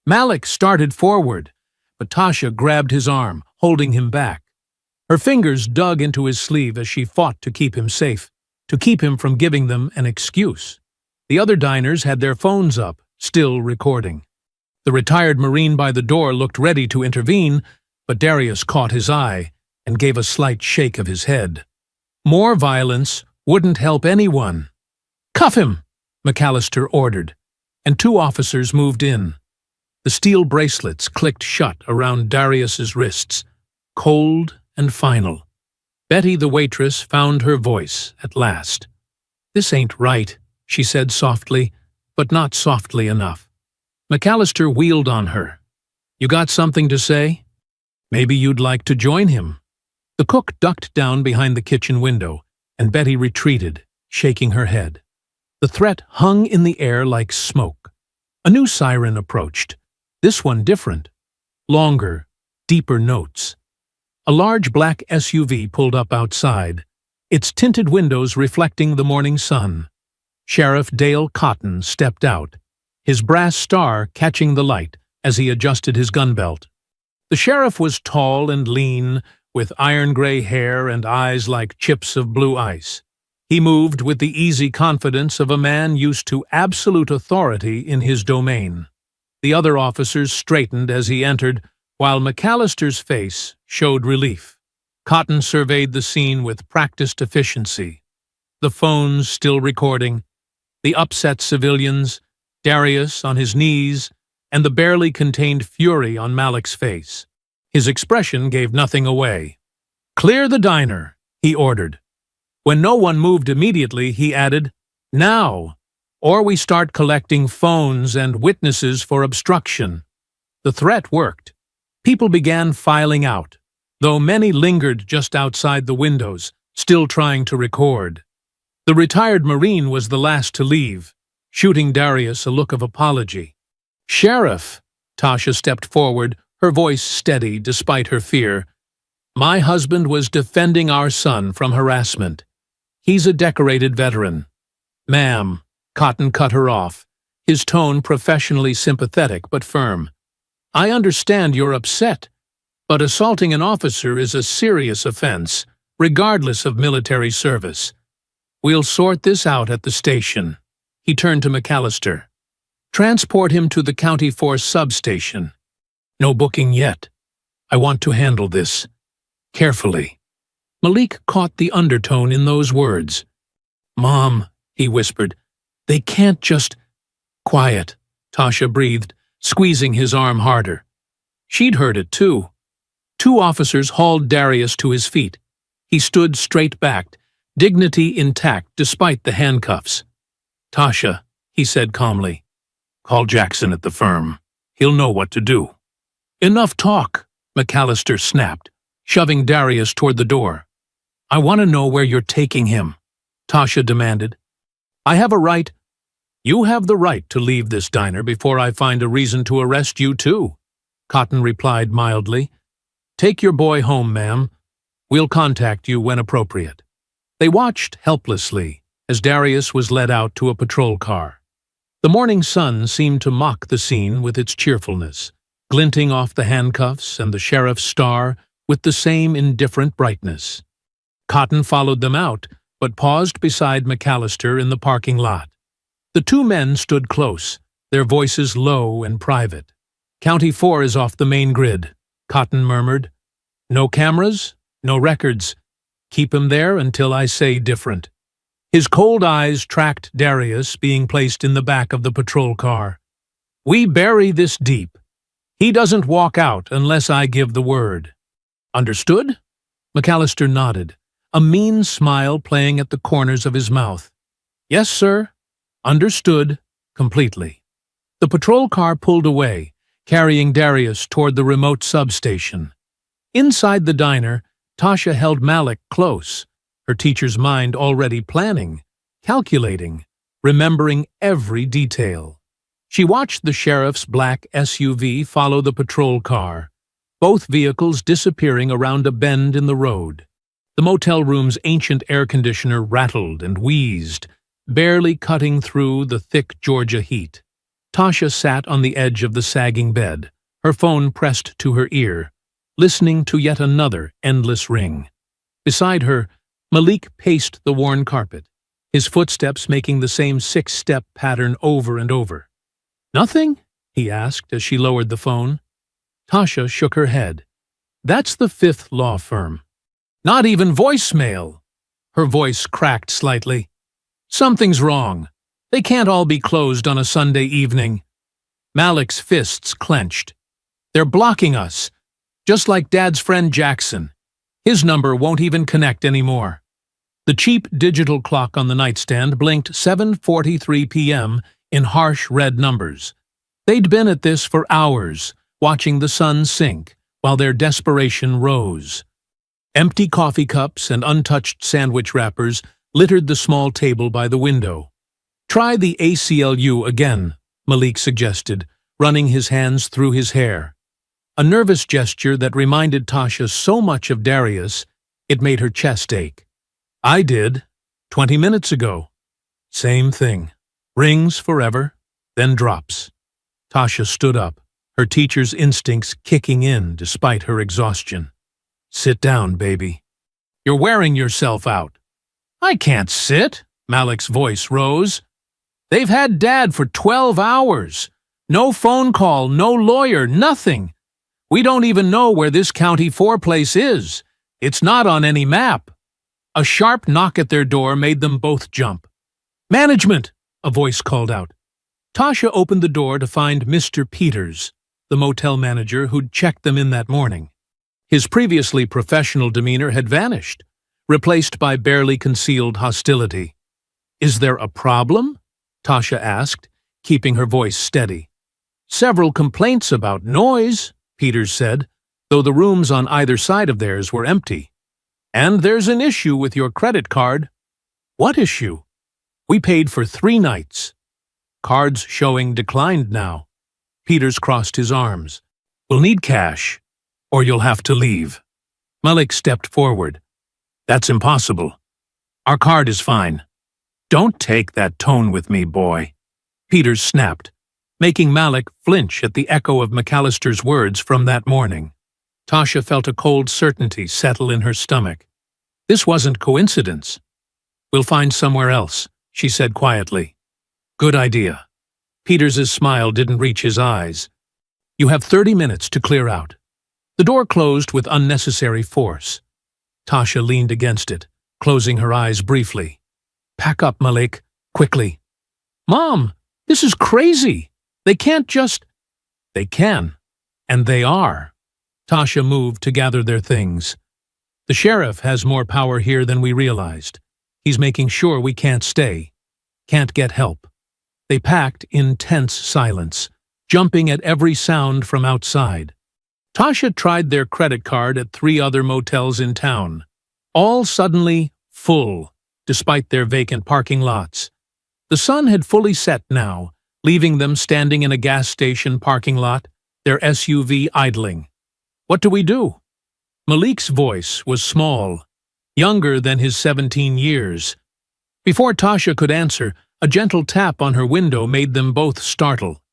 Malik started forward, but Tasha grabbed his arm, holding him back. Her fingers dug into his sleeve as she fought to keep him safe, to keep him from giving them an excuse. The other diners had their phones up, still recording. The retired Marine by the door looked ready to intervene, but Darius caught his eye and gave a slight shake of his head. More violence wouldn't help anyone. "Cuff him," McAllister ordered, and two officers moved in. The steel bracelets clicked shut around Darius's wrists, cold and final. Betty, the waitress, found her voice at last. "This ain't right," she said softly, but not softly enough. McAllister wheeled on her. "You got something to say? Maybe you'd like to join him." The cook ducked down behind the kitchen window, and Betty retreated, shaking her head. The threat hung in the air like smoke. A new siren approached, this one different. Longer, deeper notes. A large black SUV pulled up outside, its tinted windows reflecting the morning sun. Sheriff Dale Cotton stepped out, his brass star catching the light as he adjusted his gun belt. The sheriff was tall and lean, with iron-gray hair and eyes like chips of blue ice. He moved with the easy confidence of a man used to absolute authority in his domain. The other officers straightened as he entered, while McAllister's face showed relief. Cotton surveyed the scene with practiced efficiency. The phones still recording, the upset civilians, Darius on his knees, and the barely contained fury on Malik's face. His expression gave nothing away. "Clear the diner," he ordered. When no one moved immediately, he added, "Now, or we start collecting phones and witnesses for obstruction." The threat worked. People began filing out, though many lingered just outside the windows, still trying to record. The retired Marine was the last to leave, shooting Darius a look of apology. "Sheriff," Tasha stepped forward, her voice steady despite her fear. "My husband was defending our son from harassment. He's a decorated veteran." "Ma'am," Cotton cut her off, his tone professionally sympathetic but firm. "I understand you're upset, but assaulting an officer is a serious offense, regardless of military service. We'll sort this out at the station." He turned to McAllister. "Transport him to the County Force substation. No booking yet. I want to handle this carefully." Malik caught the undertone in those words. "Mom," he whispered, "they can't just—" "Quiet," Tasha breathed, squeezing his arm harder. She'd heard it too. Two officers hauled Darius to his feet. He stood straight-backed, dignity intact despite the handcuffs. "Tasha," he said calmly, "call Jackson at the firm. He'll know what to do." "Enough talk," McAllister snapped, shoving Darius toward the door. "I want to know where you're taking him," Tasha demanded. "I have a right—" "You have the right to leave this diner before I find a reason to arrest you too," Cotton replied mildly. "Take your boy home, ma'am. We'll contact you when appropriate." They watched helplessly as Darius was led out to a patrol car. The morning sun seemed to mock the scene with its cheerfulness, glinting off the handcuffs and the sheriff's star with the same indifferent brightness. Cotton followed them out, but paused beside McAllister in the parking lot. The two men stood close, their voices low and private. "County 4 is off the main grid," Cotton murmured. "No cameras, no records. Keep him there until I say different." His cold eyes tracked Darius being placed in the back of the patrol car. "We bury this deep. He doesn't walk out unless I give the word." "Understood?" McAllister nodded, a mean smile playing at the corners of his mouth. "Yes, sir. Understood completely." The patrol car pulled away, carrying Darius toward the remote substation. Inside the diner, Tasha held Malik close, her teacher's mind already planning, calculating, remembering every detail. She watched the sheriff's black SUV follow the patrol car, both vehicles disappearing around a bend in the road. The motel room's ancient air conditioner rattled and wheezed, barely cutting through the thick Georgia heat. Tasha sat on the edge of the sagging bed, her phone pressed to her ear, listening to yet another endless ring. Beside her, Malik paced the worn carpet, his footsteps making the same six-step pattern over and over. "Nothing?" he asked as she lowered the phone. Tasha shook her head. "That's the fifth law firm. Not even voicemail." Her voice cracked slightly. "Something's wrong. They can't all be closed on a Sunday evening." Malik's fists clenched. They're blocking us, just like Dad's friend Jackson. His number won't even connect anymore. The cheap digital clock on the nightstand blinked 7:43 p.m. in harsh red numbers. They'd been at this for hours, watching the sun sink, while their desperation rose. Empty coffee cups and untouched sandwich wrappers littered the small table by the window. "Try the ACLU again," Malik suggested, running his hands through his hair. A nervous gesture that reminded Tasha so much of Darius, it made her chest ache. "I did, 20 minutes ago. Same thing. Rings forever, then drops." Tasha stood up, her teacher's instincts kicking in despite her exhaustion. "Sit down, baby. You're wearing yourself out." "I can't sit," Malik's voice rose. "They've had Dad for 12 hours. No phone call, no lawyer, nothing. We don't even know where this County 4 place is. It's not on any map." A sharp knock at their door made them both jump. "Management!" a voice called out. Tasha opened the door to find Mr. Peters, the motel manager who'd checked them in that morning. His previously professional demeanor had vanished, replaced by barely concealed hostility. "Is there a problem?" Tasha asked, keeping her voice steady. "Several complaints about noise," Peters said, though the rooms on either side of theirs were empty. "And there's an issue with your credit card." "What issue?" "We paid for 3 nights. Cards showing declined now." Peters crossed his arms. "We'll need cash, or you'll have to leave." Malik stepped forward. "That's impossible. Our card is fine." "Don't take that tone with me, boy," Peters snapped, making Malik flinch at the echo of McAllister's words from that morning. Tasha felt a cold certainty settle in her stomach. This wasn't coincidence. "We'll find somewhere else," she said quietly. "Good idea." Peters's smile didn't reach his eyes. "You have 30 minutes to clear out." The door closed with unnecessary force. Tasha leaned against it, closing her eyes briefly. "Pack up, Malik, quickly." "Mom, this is crazy. They can't just—" "They can, and they are." Tasha moved to gather their things. "The sheriff has more power here than we realized. He's making sure we can't stay, can't get help." They packed in tense silence, jumping at every sound from outside. Tasha tried their credit card at 3 other motels in town, all suddenly full, despite their vacant parking lots. The sun had fully set now, leaving them standing in a gas station parking lot, their SUV idling. "What do we do?" Malik's voice was small, younger than his 17 years. Before Tasha could answer, a gentle tap on her window made them both startle.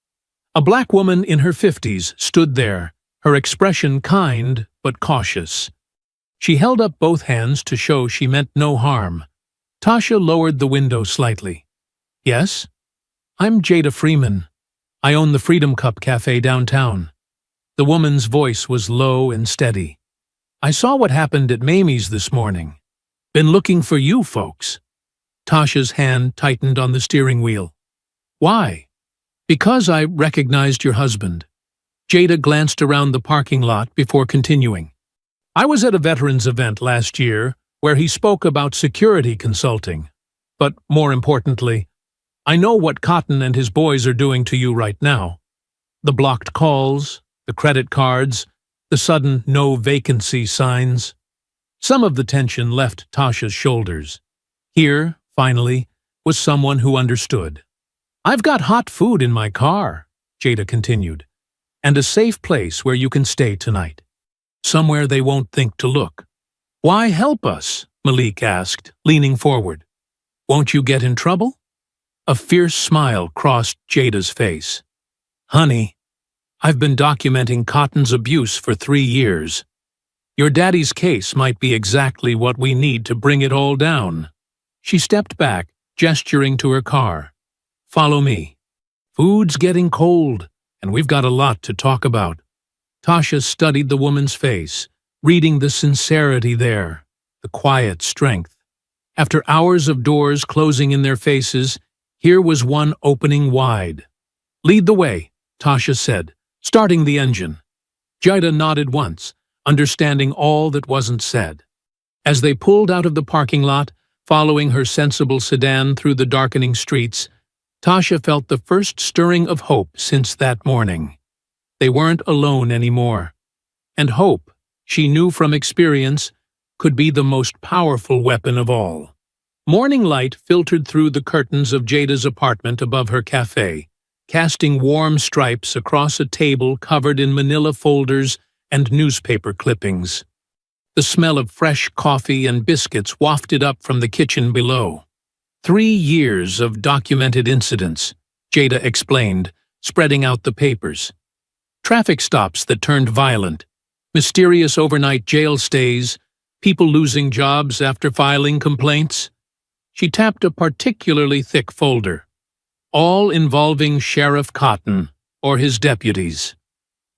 A black woman in her 50s stood there, her expression kind but cautious. She held up both hands to show she meant no harm. Tasha lowered the window slightly. "Yes? I'm Jada Freeman. I own the Freedom Cup Cafe downtown." The woman's voice was low and steady. "I saw what happened at Mamie's this morning. Been looking for you folks." Tasha's hand tightened on the steering wheel. "Why?" "Because I recognized your husband." Jada glanced around the parking lot before continuing. "I was at a veterans event last year where he spoke about security consulting. But more importantly, I know what Cotton and his boys are doing to you right now. The blocked calls, the credit cards, the sudden no vacancy signs." Some of the tension left Tasha's shoulders. Here, finally, was someone who understood. "I've got hot food in my car," Jada continued, "and a safe place where you can stay tonight. Somewhere they won't think to look." "Why help us?" Malik asked, leaning forward. "Won't you get in trouble?" A fierce smile crossed Jada's face. "Honey, I've been documenting Cotton's abuse for 3 years. Your daddy's case might be exactly what we need to bring it all down." She stepped back, gesturing to her car. "Follow me. Food's getting cold, and we've got a lot to talk about." Tasha studied the woman's face, reading the sincerity there, the quiet strength. After hours of doors closing in their faces, here was one opening wide. "Lead the way," Tasha said, starting the engine. Jada nodded once, understanding all that wasn't said. As they pulled out of the parking lot, following her sensible sedan through the darkening streets, Tasha felt the first stirring of hope since that morning. They weren't alone anymore. And hope, she knew from experience, could be the most powerful weapon of all. Morning light filtered through the curtains of Jada's apartment above her cafe, casting warm stripes across a table covered in manila folders and newspaper clippings. The smell of fresh coffee and biscuits wafted up from the kitchen below. 3 years of documented incidents, Jada explained, spreading out the papers. Traffic stops that turned violent, mysterious overnight jail stays, people losing jobs after filing complaints. She tapped a particularly thick folder, all involving Sheriff Cotton or his deputies.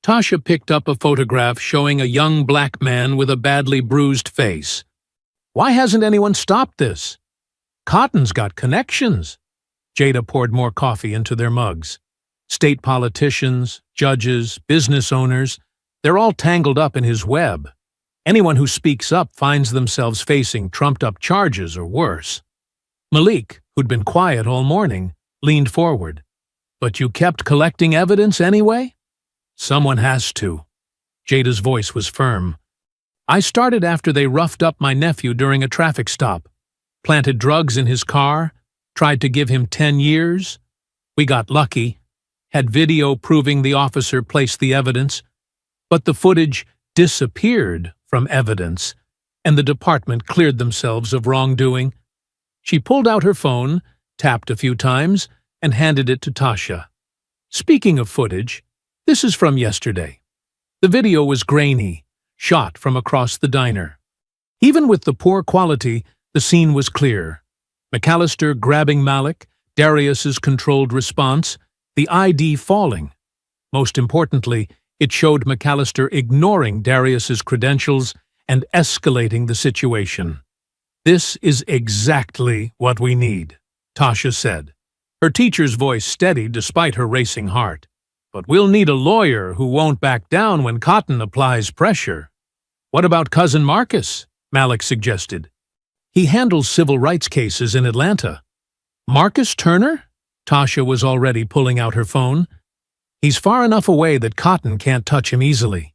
Tasha picked up a photograph showing a young black man with a badly bruised face. Why hasn't anyone stopped this? Cotton's got connections. Jada poured more coffee into their mugs. State politicians, judges, business owners, they're all tangled up in his web. Anyone who speaks up finds themselves facing trumped-up charges or worse. Malik, who'd been quiet all morning, leaned forward. But you kept collecting evidence anyway? Someone has to. Jada's voice was firm. I started after they roughed up my nephew during a traffic stop, planted drugs in his car, tried to give him 10 years. We got lucky, had video proving the officer placed the evidence, but the footage disappeared from evidence, and the department cleared themselves of wrongdoing. She pulled out her phone, tapped a few times, and handed it to Tasha. Speaking of footage, this is from yesterday. The video was grainy, shot from across the diner. Even with the poor quality, the scene was clear. McAllister grabbing Malik, Darius's controlled response, the ID falling. Most importantly, it showed McAllister ignoring Darius's credentials and escalating the situation. This is exactly what we need, Tasha said, her teacher's voice steady despite her racing heart. But we'll need a lawyer who won't back down when Cotton applies pressure. What about Cousin Marcus? Malik suggested. He handles civil rights cases in Atlanta. Marcus Turner? Tasha was already pulling out her phone. He's far enough away that Cotton can't touch him easily.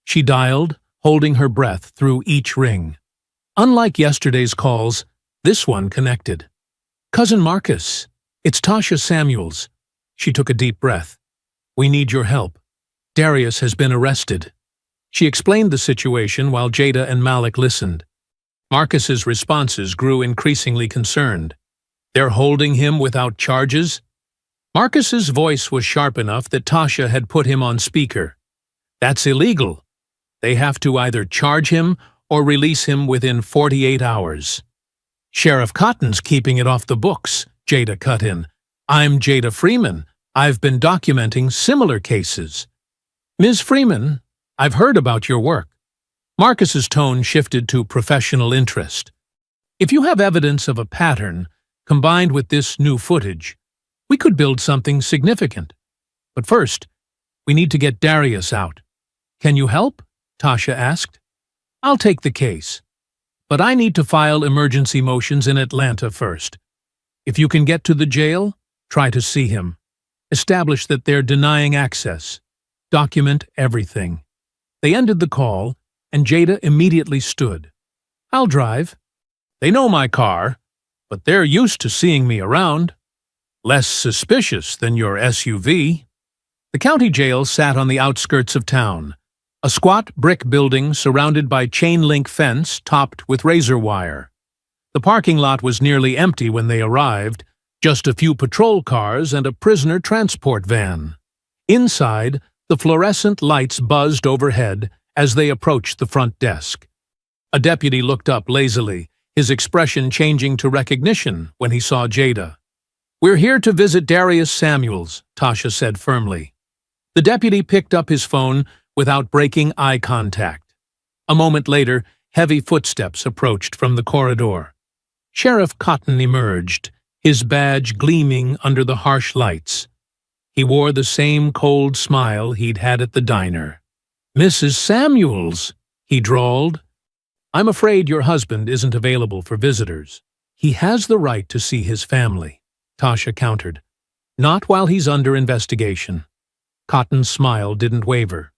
She dialed, holding her breath through each ring. Unlike yesterday's calls, this one connected. Cousin Marcus, it's Tasha Samuels. She took a deep breath. We need your help. Darius has been arrested. She explained the situation while Jada and Malik listened. Marcus's responses grew increasingly concerned. They're holding him without charges? Marcus's voice was sharp enough that Tasha had put him on speaker. That's illegal. They have to either charge him or release him within 48 hours. Sheriff Cotton's keeping it off the books, Jada cut in. I'm Jada Freeman. I've been documenting similar cases. Ms. Freeman, I've heard about your work. Marcus's tone shifted to professional interest. If you have evidence of a pattern, combined with this new footage, we could build something significant. But first, we need to get Darius out. Can you help? Tasha asked. I'll take the case. But I need to file emergency motions in Atlanta first. If you can get to the jail, try to see him. Establish that they're denying access. Document everything. They ended the call, and Jada immediately stood. I'll drive. They know my car, but they're used to seeing me around. Less suspicious than your SUV. The county jail sat on the outskirts of town, a squat brick building surrounded by chain-link fence topped with razor wire. The parking lot was nearly empty when they arrived, just a few patrol cars and a prisoner transport van. Inside, the fluorescent lights buzzed overhead as they approached the front desk. A deputy looked up lazily, his expression changing to recognition when he saw Jada. We're here to visit Darius Samuels, Tasha said firmly. The deputy picked up his phone without breaking eye contact. A moment later, heavy footsteps approached from the corridor. Sheriff Cotton emerged, his badge gleaming under the harsh lights. He wore the same cold smile he'd had at the diner. "Mrs. Samuels," he drawled. "I'm afraid your husband isn't available for visitors. He has the right to see his family," Tasha countered. "Not while he's under investigation." Cotton's smile didn't waver.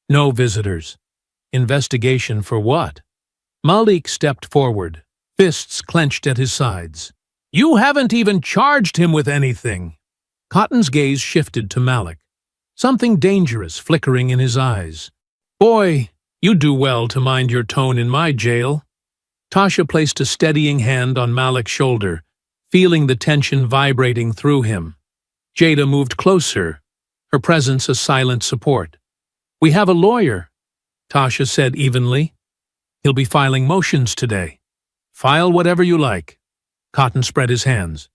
"No visitors. Investigation for what?" Malik stepped forward, fists clenched at his sides. "You haven't even charged him with anything." Cotton's gaze shifted to Malik, something dangerous flickering in his eyes. "Boy, you do well to mind your tone in my jail." Tasha placed a steadying hand on Malik's shoulder, feeling the tension vibrating through him. Jada moved closer, her presence a silent support. "We have a lawyer," Tasha said evenly. "He'll be filing motions today." "File whatever you like." Cotton spread his hands.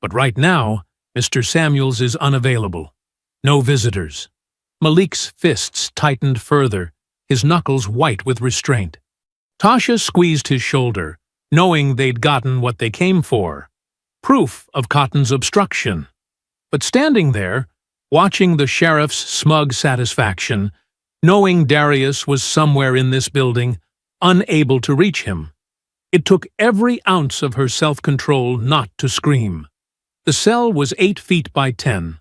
"But right now, Mr. Samuels is unavailable. No visitors." Malik's fists tightened further, his knuckles white with restraint. Tasha squeezed his shoulder, knowing they'd gotten what they came for. Proof of Cotton's obstruction. But standing there, watching the sheriff's smug satisfaction, knowing Darius was somewhere in this building, unable to reach him, it took every ounce of her self-control not to scream. The cell was 8 feet by 10.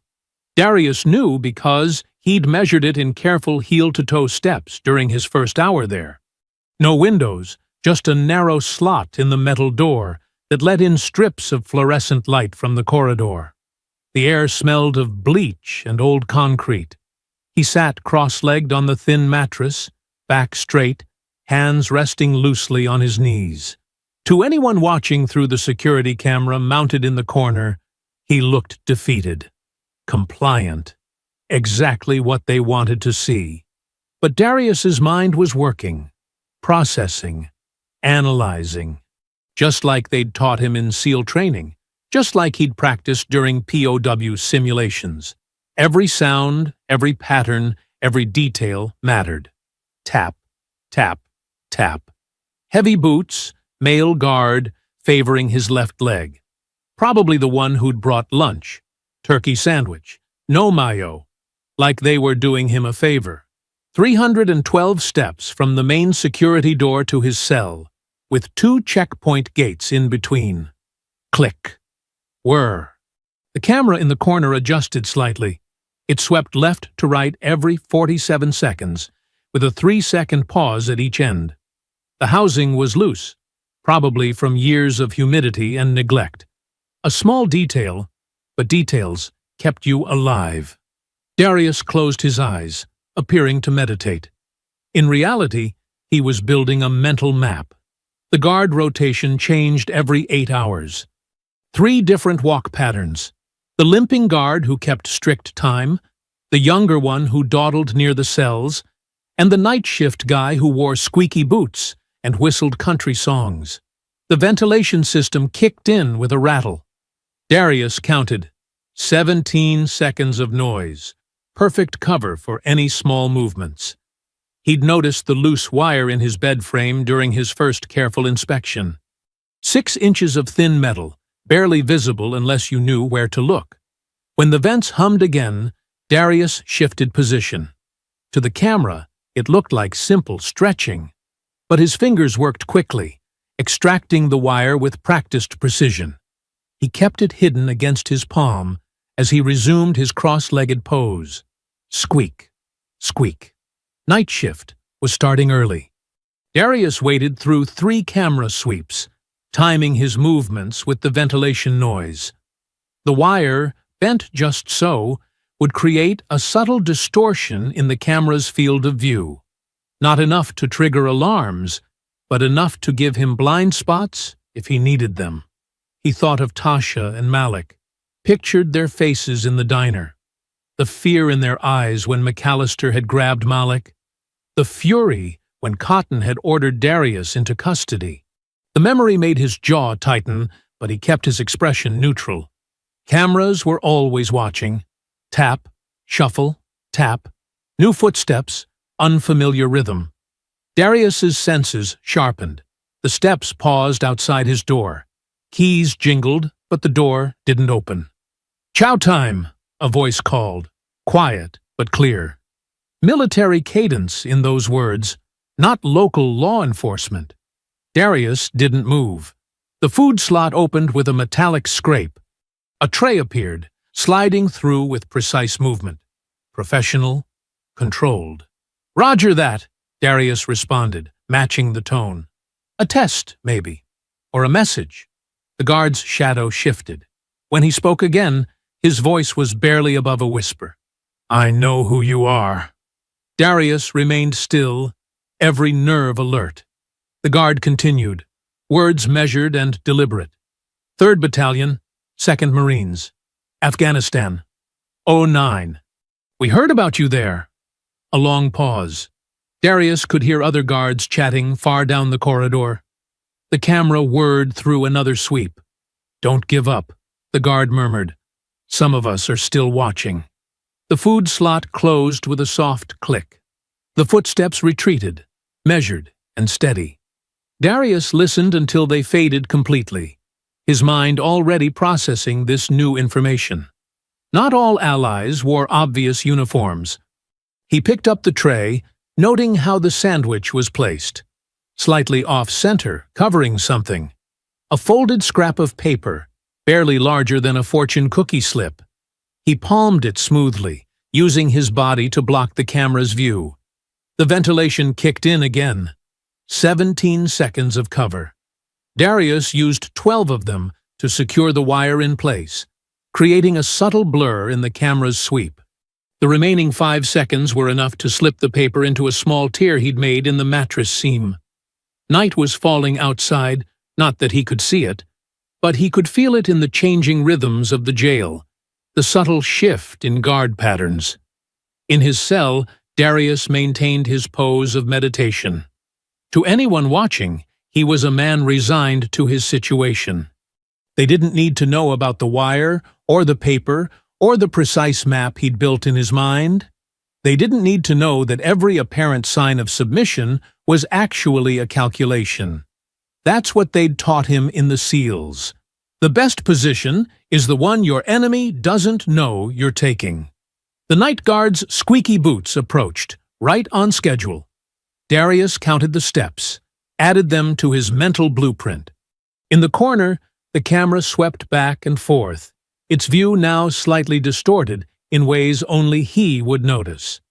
Darius knew because he'd measured it in careful heel-to-toe steps during his first hour there. No windows, just a narrow slot in the metal door that let in strips of fluorescent light from the corridor. The air smelled of bleach and old concrete. He sat cross-legged on the thin mattress, back straight, hands resting loosely on his knees. To anyone watching through the security camera mounted in the corner, he looked defeated, compliant, exactly what they wanted to see. But Darius's mind was working, processing, analyzing, just like they'd taught him in SEAL training, just like he'd practiced during POW simulations. Every sound, every pattern, every detail mattered. Tap, tap, tap. Heavy boots, male guard, favoring his left leg. Probably the one who'd brought lunch, turkey sandwich, no mayo, like they were doing him a favor. 312 steps from the main security door to his cell, with 2 checkpoint gates in between. Click. Whir. The camera in the corner adjusted slightly. It swept left to right every 47 seconds, with a 3-second pause at each end. The housing was loose, probably from years of humidity and neglect. A small detail, but details kept you alive. Darius closed his eyes, appearing to meditate. In reality, he was building a mental map. The guard rotation changed every 8 hours. 3 different walk patterns. The limping guard who kept strict time, the younger one who dawdled near the cells, and the night shift guy who wore squeaky boots and whistled country songs. The ventilation system kicked in with a rattle. Darius counted. 17 seconds of noise, perfect cover for any small movements. He'd noticed the loose wire in his bed frame during his first careful inspection. 6 inches of thin metal, barely visible unless you knew where to look. When the vents hummed again, Darius shifted position. To the camera, it looked like simple stretching. But his fingers worked quickly, extracting the wire with practiced precision. He kept it hidden against his palm as he resumed his cross-legged pose. Squeak, squeak. Night shift was starting early. Darius waited through 3 camera sweeps, timing his movements with the ventilation noise. The wire, bent just so, would create a subtle distortion in the camera's field of view. Not enough to trigger alarms, but enough to give him blind spots if he needed them. He thought of Tasha and Malik, pictured their faces in the diner, the fear in their eyes when McAllister had grabbed Malik, the fury when Cotton had ordered Darius into custody. The memory made his jaw tighten, but he kept his expression neutral. Cameras were always watching. Tap, shuffle, tap. New footsteps, unfamiliar rhythm. Darius's senses sharpened. The steps paused outside his door. Keys jingled, but the door didn't open. "Chow time!" A voice called, quiet but clear. Military cadence in those words, not local law enforcement. Darius didn't move. The food slot opened with a metallic scrape. A tray appeared, sliding through with precise movement. Professional, controlled. "Roger that," Darius responded, matching the tone. "A test, maybe. Or a message." The guard's shadow shifted. When he spoke again, his voice was barely above a whisper. "I know who you are." Darius remained still, every nerve alert. The guard continued, words measured and deliberate. "3rd Battalion, 2nd Marines, Afghanistan, 09. We heard about you there." A long pause. Darius could hear other guards chatting far down the corridor. The camera whirred through another sweep. "Don't give up," the guard murmured. "Some of us are still watching." The food slot closed with a soft click. The footsteps retreated, measured and steady. Darius listened until they faded completely, his mind already processing this new information. Not all allies wore obvious uniforms. He picked up the tray, noting how the sandwich was placed. Slightly off-center, covering something. A folded scrap of paper, barely larger than a fortune cookie slip. He palmed it smoothly, using his body to block the camera's view. The ventilation kicked in again. 17 seconds of cover. Darius used 12 of them to secure the wire in place, creating a subtle blur in the camera's sweep. The remaining 5 seconds were enough to slip the paper into a small tear he'd made in the mattress seam. Night was falling outside, not that he could see it, but he could feel it in the changing rhythms of the jail, the subtle shift in guard patterns. In his cell, Darius maintained his pose of meditation. To anyone watching, he was a man resigned to his situation. They didn't need to know about the wire, or the paper, or the precise map he'd built in his mind. They didn't need to know that every apparent sign of submission was actually a calculation. That's what they'd taught him in the SEALs. The best position is the one your enemy doesn't know you're taking. The night guard's squeaky boots approached, right on schedule. Darius counted the steps, added them to his mental blueprint. In the corner, the camera swept back and forth, its view now slightly distorted in ways only he would notice.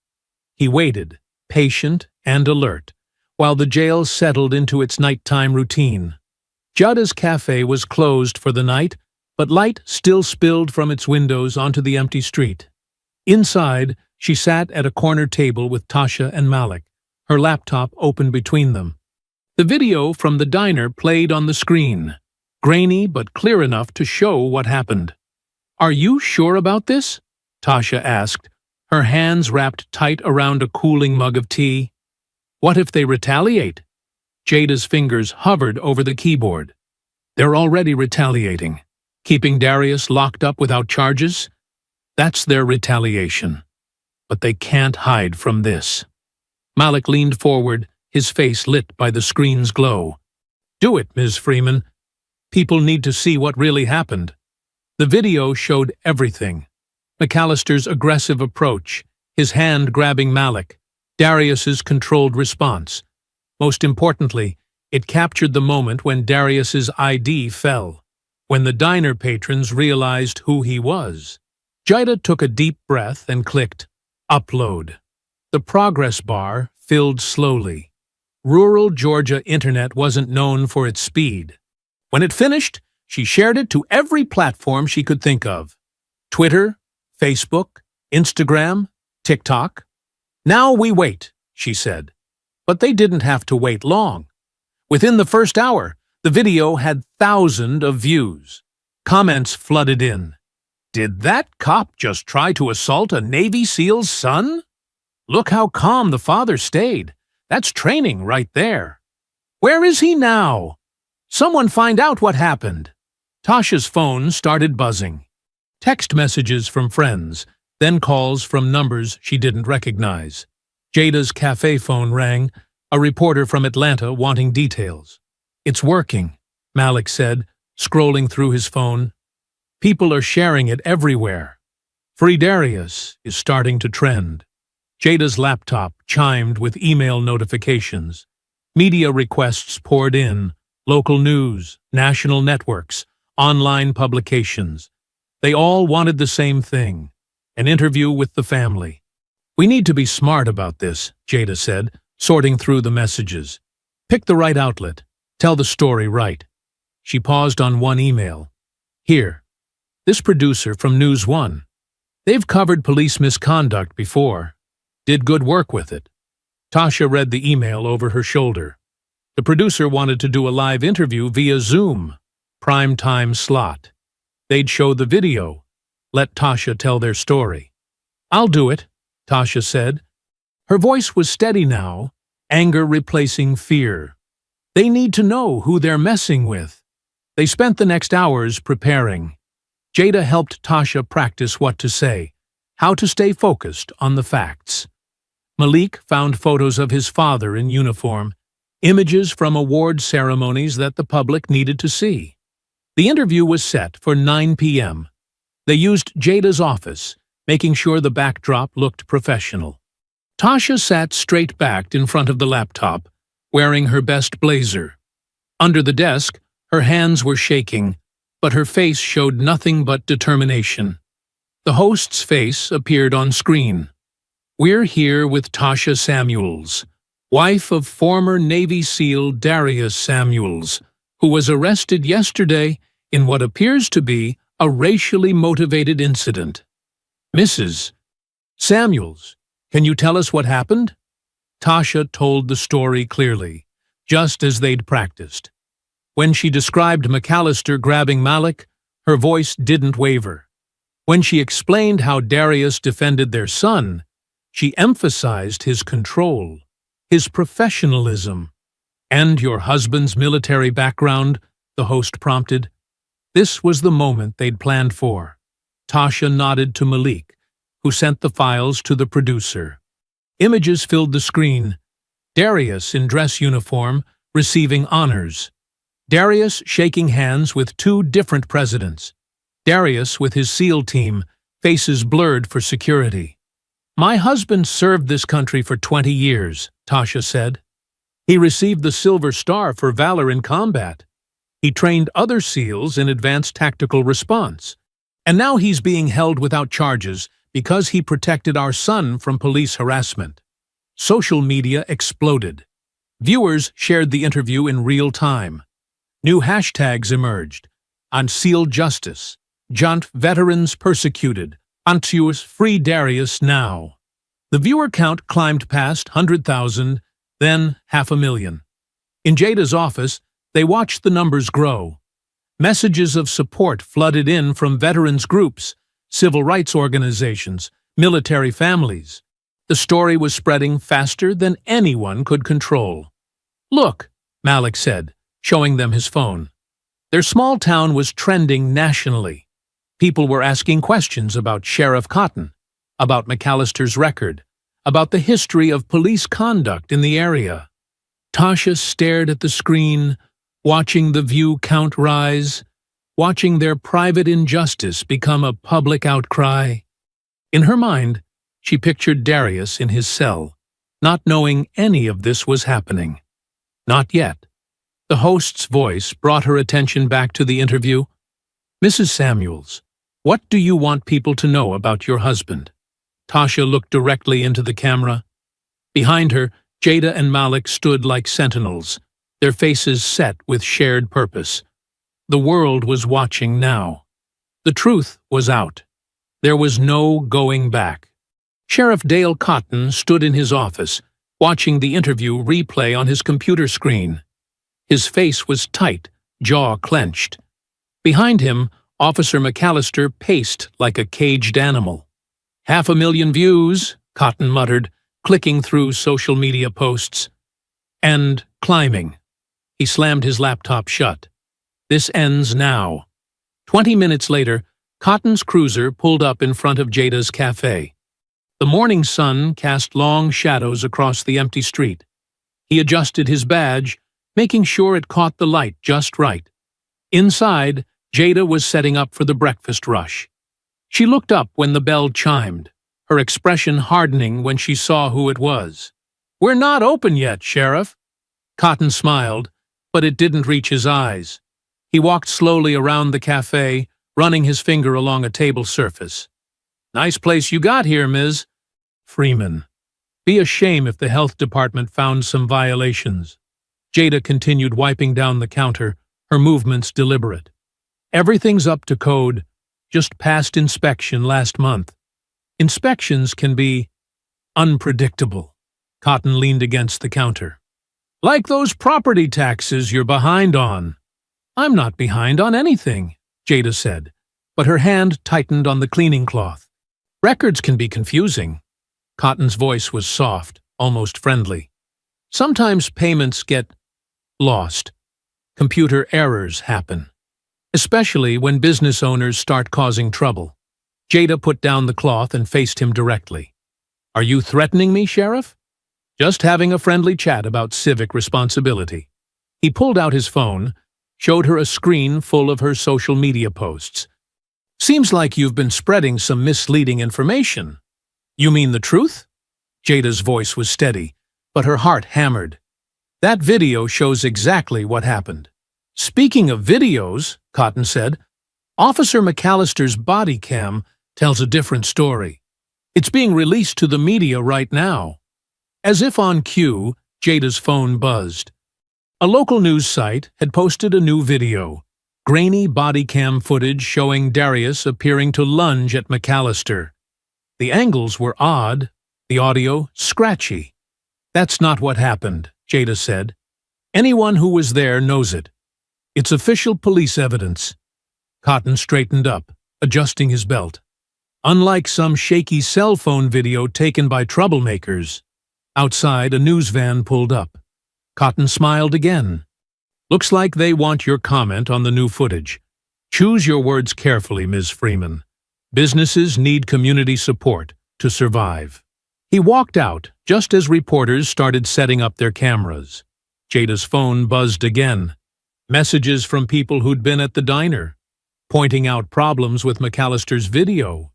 He waited, patient and alert, while the jail settled into its nighttime routine. Judda's cafe was closed for the night, but light still spilled from its windows onto the empty street. Inside, she sat at a corner table with Tasha and Malik, her laptop open between them. The video from the diner played on the screen, grainy but clear enough to show what happened. "Are you sure about this?" Tasha asked, her hands wrapped tight around a cooling mug of tea. "What if they retaliate?" Jada's fingers hovered over the keyboard. "They're already retaliating. Keeping Darius locked up without charges? That's their retaliation. But they can't hide from this." Malik leaned forward, his face lit by the screen's glow. "Do it, Ms. Freeman. People need to see what really happened." The video showed everything. McAllister's aggressive approach, his hand grabbing Malik, Darius's controlled response. Most importantly, it captured the moment when Darius's ID fell, when the diner patrons realized who he was. Jida took a deep breath and clicked Upload. The progress bar filled slowly. Rural Georgia internet wasn't known for its speed. When it finished, she shared it to every platform she could think of. Twitter, Facebook, Instagram, TikTok. "Now we wait," she said. But they didn't have to wait long. Within the first hour, the video had thousands of views. Comments flooded in. "Did that cop just try to assault a Navy SEAL's son? Look how calm the father stayed. That's training right there. Where is he now? Someone find out what happened." Tasha's phone started buzzing. Text messages from friends, then calls from numbers she didn't recognize. Jada's cafe phone rang, a reporter from Atlanta wanting details. "It's working," Malik said, scrolling through his phone. "People are sharing it everywhere." Free Darius is starting to trend. Jada's laptop chimed with email notifications. Media requests poured in, local news, national networks, online publications. They all wanted the same thing, an interview with the family. We need to be smart about this, Jada said, sorting through the messages. Pick the right outlet. Tell the story right. She paused on one email. Here, this producer from News 1. They've covered police misconduct before. Did good work with it. Tasha read the email over her shoulder. The producer wanted to do a live interview via Zoom, prime time slot. They'd show the video. Let Tasha tell their story. I'll do it, Tasha said. Her voice was steady now, anger replacing fear. They need to know who they're messing with. They spent the next hours preparing. Jada helped Tasha practice what to say, how to stay focused on the facts. Malik found photos of his father in uniform, images from award ceremonies that the public needed to see. The interview was set for 9 p.m. They used Jada's office, making sure the backdrop looked professional. Tasha sat straight-backed in front of the laptop, wearing her best blazer. Under the desk, her hands were shaking, but her face showed nothing but determination. The host's face appeared on screen. We're here with Tasha Samuels, wife of former Navy SEAL Darius Samuels, who was arrested yesterday in what appears to be a racially motivated incident. Mrs. Samuels, can you tell us what happened? Tasha told the story clearly, just as they'd practiced. When she described McAllister grabbing Malik, her voice didn't waver. When she explained how Darius defended their son, she emphasized his control, his professionalism. And your husband's military background, the host prompted. This was the moment they'd planned for. Tasha nodded to Malik, who sent the files to the producer. Images filled the screen. Darius in dress uniform, receiving honors. Darius shaking hands with two different presidents. Darius with his SEAL team, faces blurred for security. My husband served this country for 20 years, Tasha said. He received the Silver Star for valor in combat. He trained other SEALs in advanced tactical response. And now he's being held without charges because he protected our son from police harassment. Social media exploded. Viewers shared the interview in real time. New hashtags emerged. On SEAL Justice, Junt Veterans Persecuted, Antius Free Darius Now. The viewer count climbed past 100,000, then 500,000. In Jada's office, they watched the numbers grow. Messages of support flooded in from veterans groups, civil rights organizations, military families. The story was spreading faster than anyone could control. Look, Malik said, showing them his phone. Their small town was trending nationally. People were asking questions about Sheriff Cotton, about McAllister's record, about the history of police conduct in the area. Tasha stared at the screen, watching the view count rise, watching their private injustice become a public outcry. In her mind, she pictured Darius in his cell, not knowing any of this was happening. Not yet. The host's voice brought her attention back to the interview. Mrs. Samuels, what do you want people to know about your husband? Tasha looked directly into the camera. Behind her, Jada and Malik stood like sentinels, their faces set with shared purpose. The world was watching now. The truth was out. There was no going back. Sheriff Dale Cotton stood in his office, watching the interview replay on his computer screen. His face was tight, jaw clenched. Behind him, Officer McAllister paced like a caged animal. 500,000 views, Cotton muttered, clicking through social media posts. And climbing. He slammed his laptop shut. This ends now. 20 minutes later, Cotton's cruiser pulled up in front of Jada's cafe. The morning sun cast long shadows across the empty street. He adjusted his badge, making sure it caught the light just right. Inside, Jada was setting up for the breakfast rush. She looked up when the bell chimed, her expression hardening when she saw who it was. "We're not open yet, Sheriff." Cotton smiled, but it didn't reach his eyes. He walked slowly around the cafe, running his finger along a table surface. "Nice place you got here, Ms. Freeman. Be a shame if the health department found some violations." Jada continued wiping down the counter, her movements deliberate. "Everything's up to code, just passed inspection last month. Inspections can be unpredictable." Cotton leaned against the counter. "Like those property taxes you're behind on." "I'm not behind on anything," Jada said, but her hand tightened on the cleaning cloth. "Records can be confusing." Cotton's voice was soft, almost friendly. "Sometimes payments get lost. Computer errors happen, especially when business owners start causing trouble." Jada put down the cloth and faced him directly. "Are you threatening me, Sheriff?" "Just having a friendly chat about civic responsibility." He pulled out his phone, showed her a screen full of her social media posts. "Seems like you've been spreading some misleading information." "You mean the truth?" Jada's voice was steady, but her heart hammered. "That video shows exactly what happened." "Speaking of videos," Cotton said, "Officer McAllister's body cam tells a different story. It's being released to the media right now." As if on cue, Jada's phone buzzed. A local news site had posted a new video, grainy body cam footage showing Darius appearing to lunge at McAllister. The angles were odd, the audio scratchy. "That's not what happened," Jada said. "Anyone who was there knows it. It's official police evidence." Cotton straightened up, adjusting his belt. "Unlike some shaky cell phone video taken by troublemakers." Outside, a news van pulled up. Cotton smiled again. "Looks like they want your comment on the new footage. Choose your words carefully, Ms. Freeman. Businesses need community support to survive." He walked out just as reporters started setting up their cameras. Jada's phone buzzed again. Messages from people who'd been at the diner, pointing out problems with McAllister's video.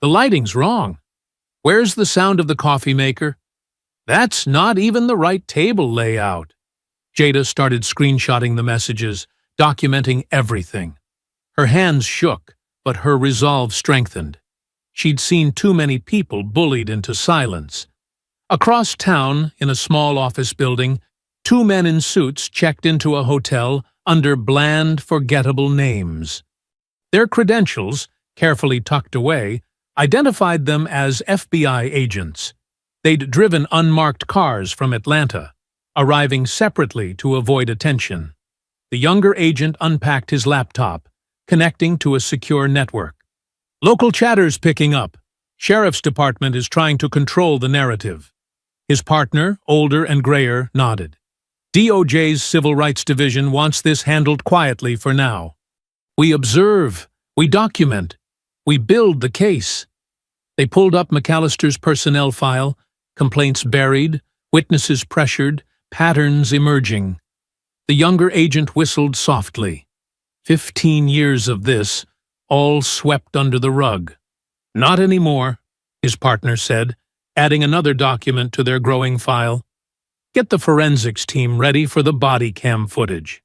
"The lighting's wrong. Where's the sound of the coffee maker? That's not even the right table layout." Jada started screenshotting the messages, documenting everything. Her hands shook, but her resolve strengthened. She'd seen too many people bullied into silence. Across town, in a small office building, two men in suits checked into a hotel under bland, forgettable names. Their credentials, carefully tucked away, identified them as FBI agents. They'd driven unmarked cars from Atlanta, arriving separately to avoid attention. The younger agent unpacked his laptop, connecting to a secure network. "Local chatter's picking up. Sheriff's Department is trying to control the narrative." His partner, older and grayer, nodded. "DOJ's Civil Rights Division wants this handled quietly for now. We observe, we document, we build the case." They pulled up McAllister's personnel file, complaints buried, witnesses pressured, patterns emerging. The younger agent whistled softly. 15 years of this, all swept under the rug. "Not anymore," his partner said, adding another document to their growing file. "Get the forensics team ready for the body cam footage.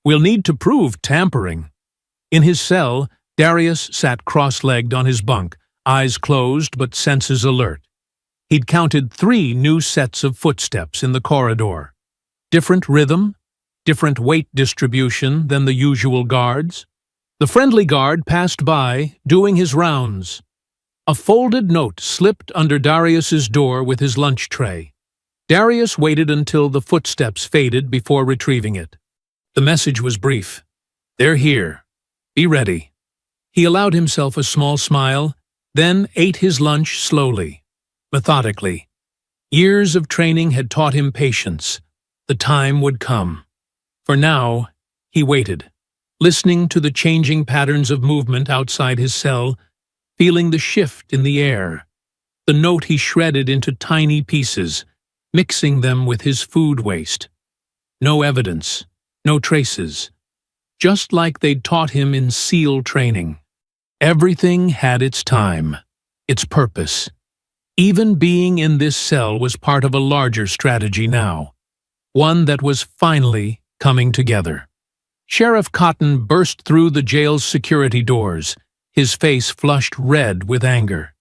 We'll need to prove tampering." In his cell, Darius sat cross-legged on his bunk, eyes closed but senses alert. He'd counted 3 new sets of footsteps in the corridor. Different rhythm, different weight distribution than the usual guards. The friendly guard passed by, doing his rounds. A folded note slipped under Darius's door with his lunch tray. Darius waited until the footsteps faded before retrieving it. The message was brief. "They're here. Be ready." He allowed himself a small smile, then ate his lunch slowly, methodically. Years of training had taught him patience. The time would come. For now, he waited, listening to the changing patterns of movement outside his cell, feeling the shift in the air. The note he shredded into tiny pieces, mixing them with his food waste. No evidence, no traces, just like they'd taught him in SEAL training. Everything had its time, its purpose. Even being in this cell was part of a larger strategy now, one that was finally coming together. Sheriff Cotton burst through the jail's security doors, his face flushed red with anger.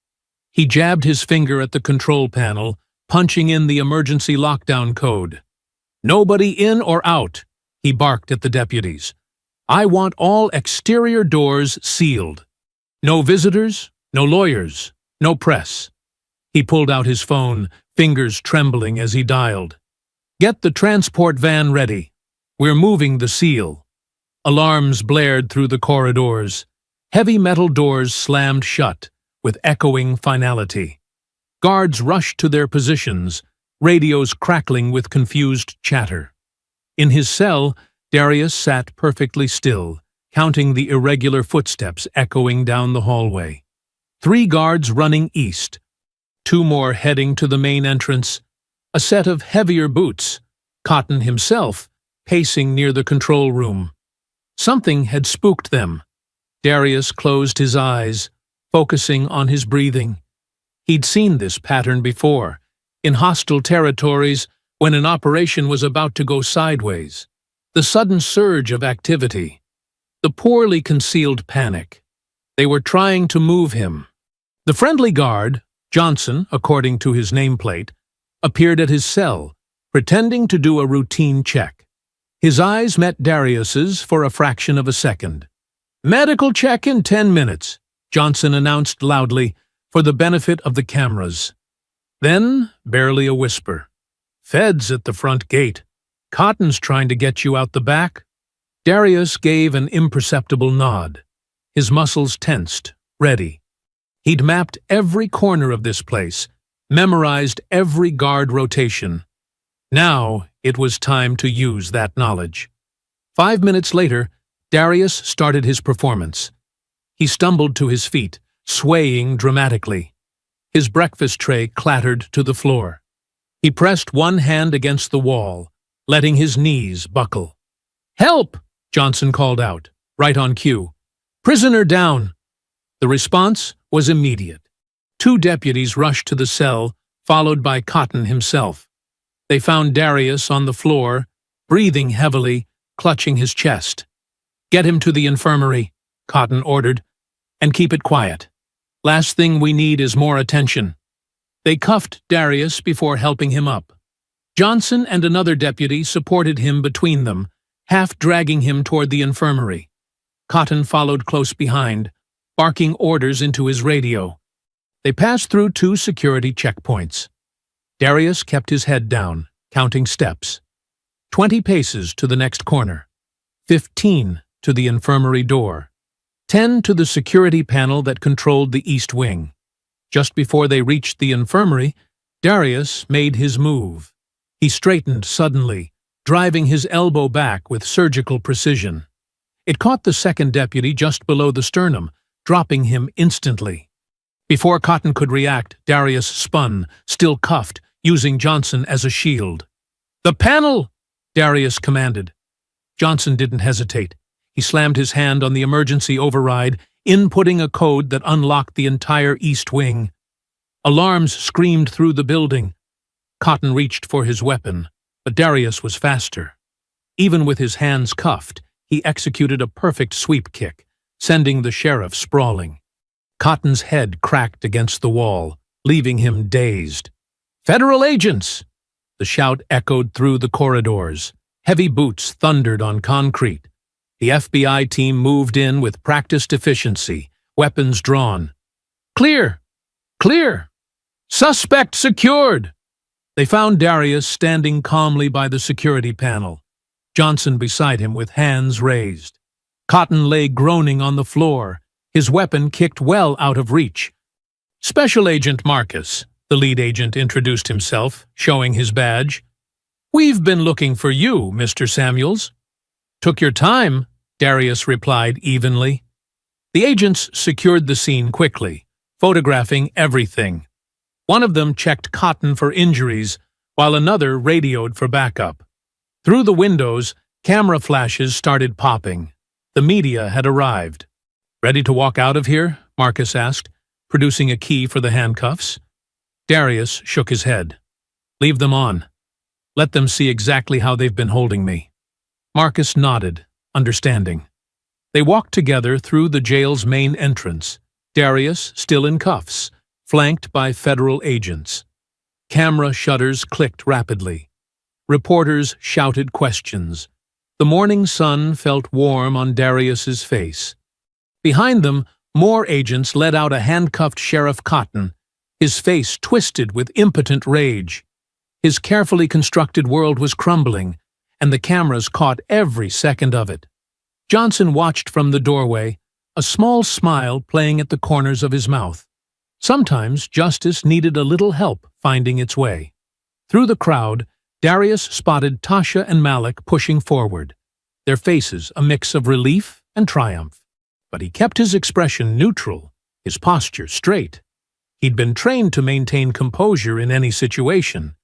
He jabbed his finger at the control panel, punching in the emergency lockdown code. "Nobody in or out," he barked at the deputies. "I want all exterior doors sealed. No visitors, no lawyers, no press." He pulled out his phone, fingers trembling as he dialed. "Get the transport van ready. We're moving the seal." Alarms blared through the corridors. Heavy metal doors slammed shut, with echoing finality. Guards rushed to their positions, radios crackling with confused chatter. In his cell, Darius sat perfectly still, counting the irregular footsteps echoing down the hallway. 3 guards running east, 2 more heading to the main entrance, a set of heavier boots, Cotton himself, pacing near the control room. Something had spooked them. Darius closed his eyes, focusing on his breathing. He'd seen this pattern before, in hostile territories when an operation was about to go sideways. The sudden surge of activity, the poorly concealed panic. They were trying to move him. The friendly guard, Johnson, according to his nameplate, appeared at his cell, pretending to do a routine check. His eyes met Darius's for a fraction of a second. "Medical check in 10 minutes, Johnson announced loudly, for the benefit of the cameras. Then, barely a whisper, "Feds at the front gate. Cotton's trying to get you out the back." Darius gave an imperceptible nod. His muscles tensed, ready. He'd mapped every corner of this place, memorized every guard rotation. Now it was time to use that knowledge. 5 minutes later, Darius started his performance. He stumbled to his feet, swaying dramatically. His breakfast tray clattered to the floor. He pressed one hand against the wall, letting his knees buckle. "Help!" Johnson called out, right on cue. "Prisoner down!" The response was immediate. 2 deputies rushed to the cell, followed by Cotton himself. They found Darius on the floor, breathing heavily, clutching his chest. "Get him to the infirmary," Cotton ordered, "and keep it quiet. Last thing we need is more attention." They cuffed Darius before helping him up. Johnson and another deputy supported him between them, half dragging him toward the infirmary. Cotton followed close behind, barking orders into his radio. They passed through 2 security checkpoints. Darius kept his head down, counting steps. 20 paces to the next corner, 15 to the infirmary door, 10 to the security panel that controlled the east wing. Just before they reached the infirmary, Darius made his move. He straightened suddenly, driving his elbow back with surgical precision. It caught the second deputy just below the sternum, dropping him instantly. Before Cotton could react, Darius spun, still cuffed, using Johnson as a shield. "The panel!" Darius commanded. Johnson didn't hesitate. He slammed his hand on the emergency override, inputting a code that unlocked the entire east wing. Alarms screamed through the building. Cotton reached for his weapon, but Darius was faster. Even with his hands cuffed, he executed a perfect sweep kick, sending the sheriff sprawling. Cotton's head cracked against the wall, leaving him dazed. "Federal agents!" The shout echoed through the corridors. Heavy boots thundered on concrete. The FBI team moved in with practiced efficiency, weapons drawn. "Clear! Clear! Suspect secured!" They found Darius standing calmly by the security panel, Johnson beside him with hands raised. Cotton lay groaning on the floor, his weapon kicked well out of reach. "Special Agent Marcus," the lead agent introduced himself, showing his badge. "We've been looking for you, Mr. Samuels." "Took your time," Darius replied evenly. The agents secured the scene quickly, photographing everything. One of them checked Cotton for injuries, while another radioed for backup. Through the windows, camera flashes started popping. The media had arrived. "Ready to walk out of here?" Marcus asked, producing a key for the handcuffs. Darius shook his head. "Leave them on. Let them see exactly how they've been holding me." Marcus nodded, understanding. They walked together through the jail's main entrance, Darius still in cuffs, flanked by federal agents. Camera shutters clicked rapidly. Reporters shouted questions. The morning sun felt warm on Darius's face. Behind them, more agents led out a handcuffed Sheriff Cotton, his face twisted with impotent rage. His carefully constructed world was crumbling, and the cameras caught every second of it. Johnson watched from the doorway, a small smile playing at the corners of his mouth. Sometimes justice needed a little help finding its way. Through the crowd, Darius spotted Tasha and Malik pushing forward, their faces a mix of relief and triumph. But he kept his expression neutral, his posture straight. He'd been trained to maintain composure in any situation,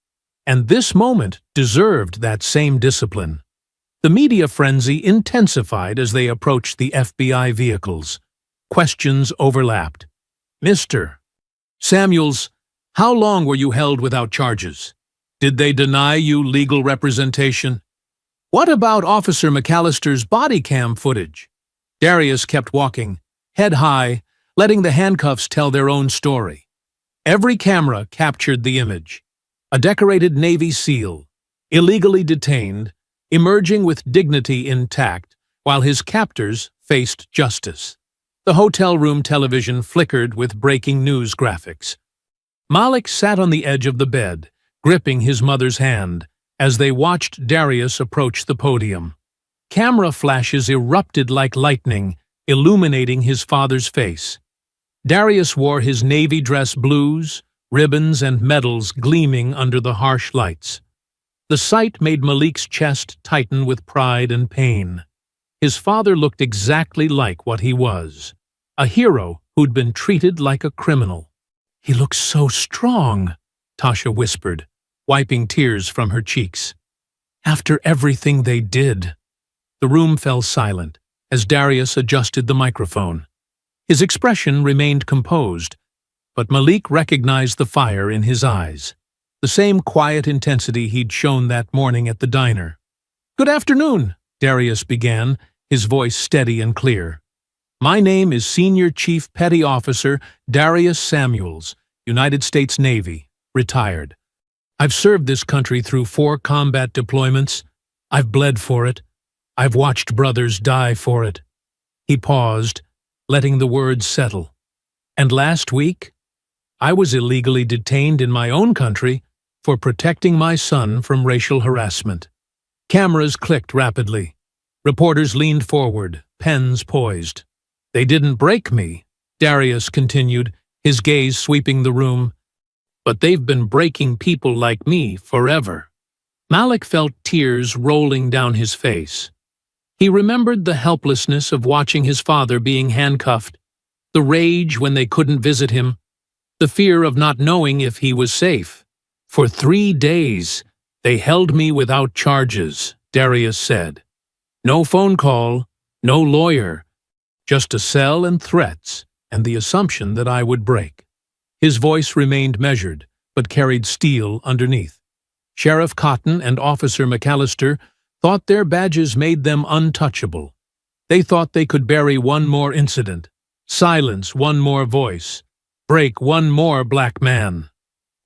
and this moment deserved that same discipline. The media frenzy intensified as they approached the FBI vehicles. Questions overlapped. "Mr. Samuels, how long were you held without charges? Did they deny you legal representation? What about Officer McAllister's body cam footage?" Darius kept walking, head high, letting the handcuffs tell their own story. Every camera captured the image. A decorated Navy SEAL, illegally detained, emerging with dignity intact, while his captors faced justice. The hotel room television flickered with breaking news graphics. Malik sat on the edge of the bed, gripping his mother's hand, as they watched Darius approach the podium. Camera flashes erupted like lightning, illuminating his father's face. Darius wore his navy dress blues, ribbons and medals gleaming under the harsh lights. The sight made Malik's chest tighten with pride and pain. His father looked exactly like what he was, a hero who'd been treated like a criminal. "He looks so strong," Tasha whispered, wiping tears from her cheeks. "After everything they did." The room fell silent as Darius adjusted the microphone. His expression remained composed, but Malik recognized the fire in his eyes, the same quiet intensity he'd shown that morning at the diner. "Good afternoon," Darius began, his voice steady and clear. "My name is Senior Chief Petty Officer Darius Samuels, United States Navy, retired. I've served this country through 4 combat deployments. I've bled for it. I've watched brothers die for it." He paused, letting the words settle. "And last week, I was illegally detained in my own country for protecting my son from racial harassment." Cameras clicked rapidly. Reporters leaned forward, pens poised. "They didn't break me," Darius continued, his gaze sweeping the room. "But they've been breaking people like me forever." Malik felt tears rolling down his face. He remembered the helplessness of watching his father being handcuffed, the rage when they couldn't visit him, the fear of not knowing if he was safe. "For 3 days, they held me without charges," Darius said. "No phone call, no lawyer, just a cell and threats, and the assumption that I would break." His voice remained measured, but carried steel underneath. Sheriff Cotton and Officer McAllister thought their badges made them untouchable. They thought they could bury one more incident, silence one more voice, break one more black man.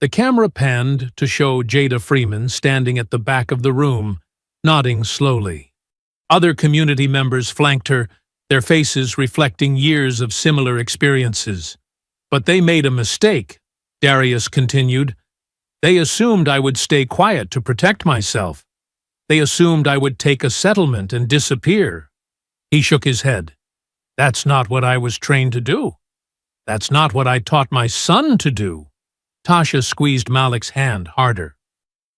The camera panned to show Jada Freeman standing at the back of the room, nodding slowly. Other community members flanked her, their faces reflecting years of similar experiences. "But they made a mistake," Darius continued. "They assumed I would stay quiet to protect myself. They assumed I would take a settlement and disappear." He shook his head. "That's not what I was trained to do. That's not what I taught my son to do." Tasha squeezed Malik's hand harder.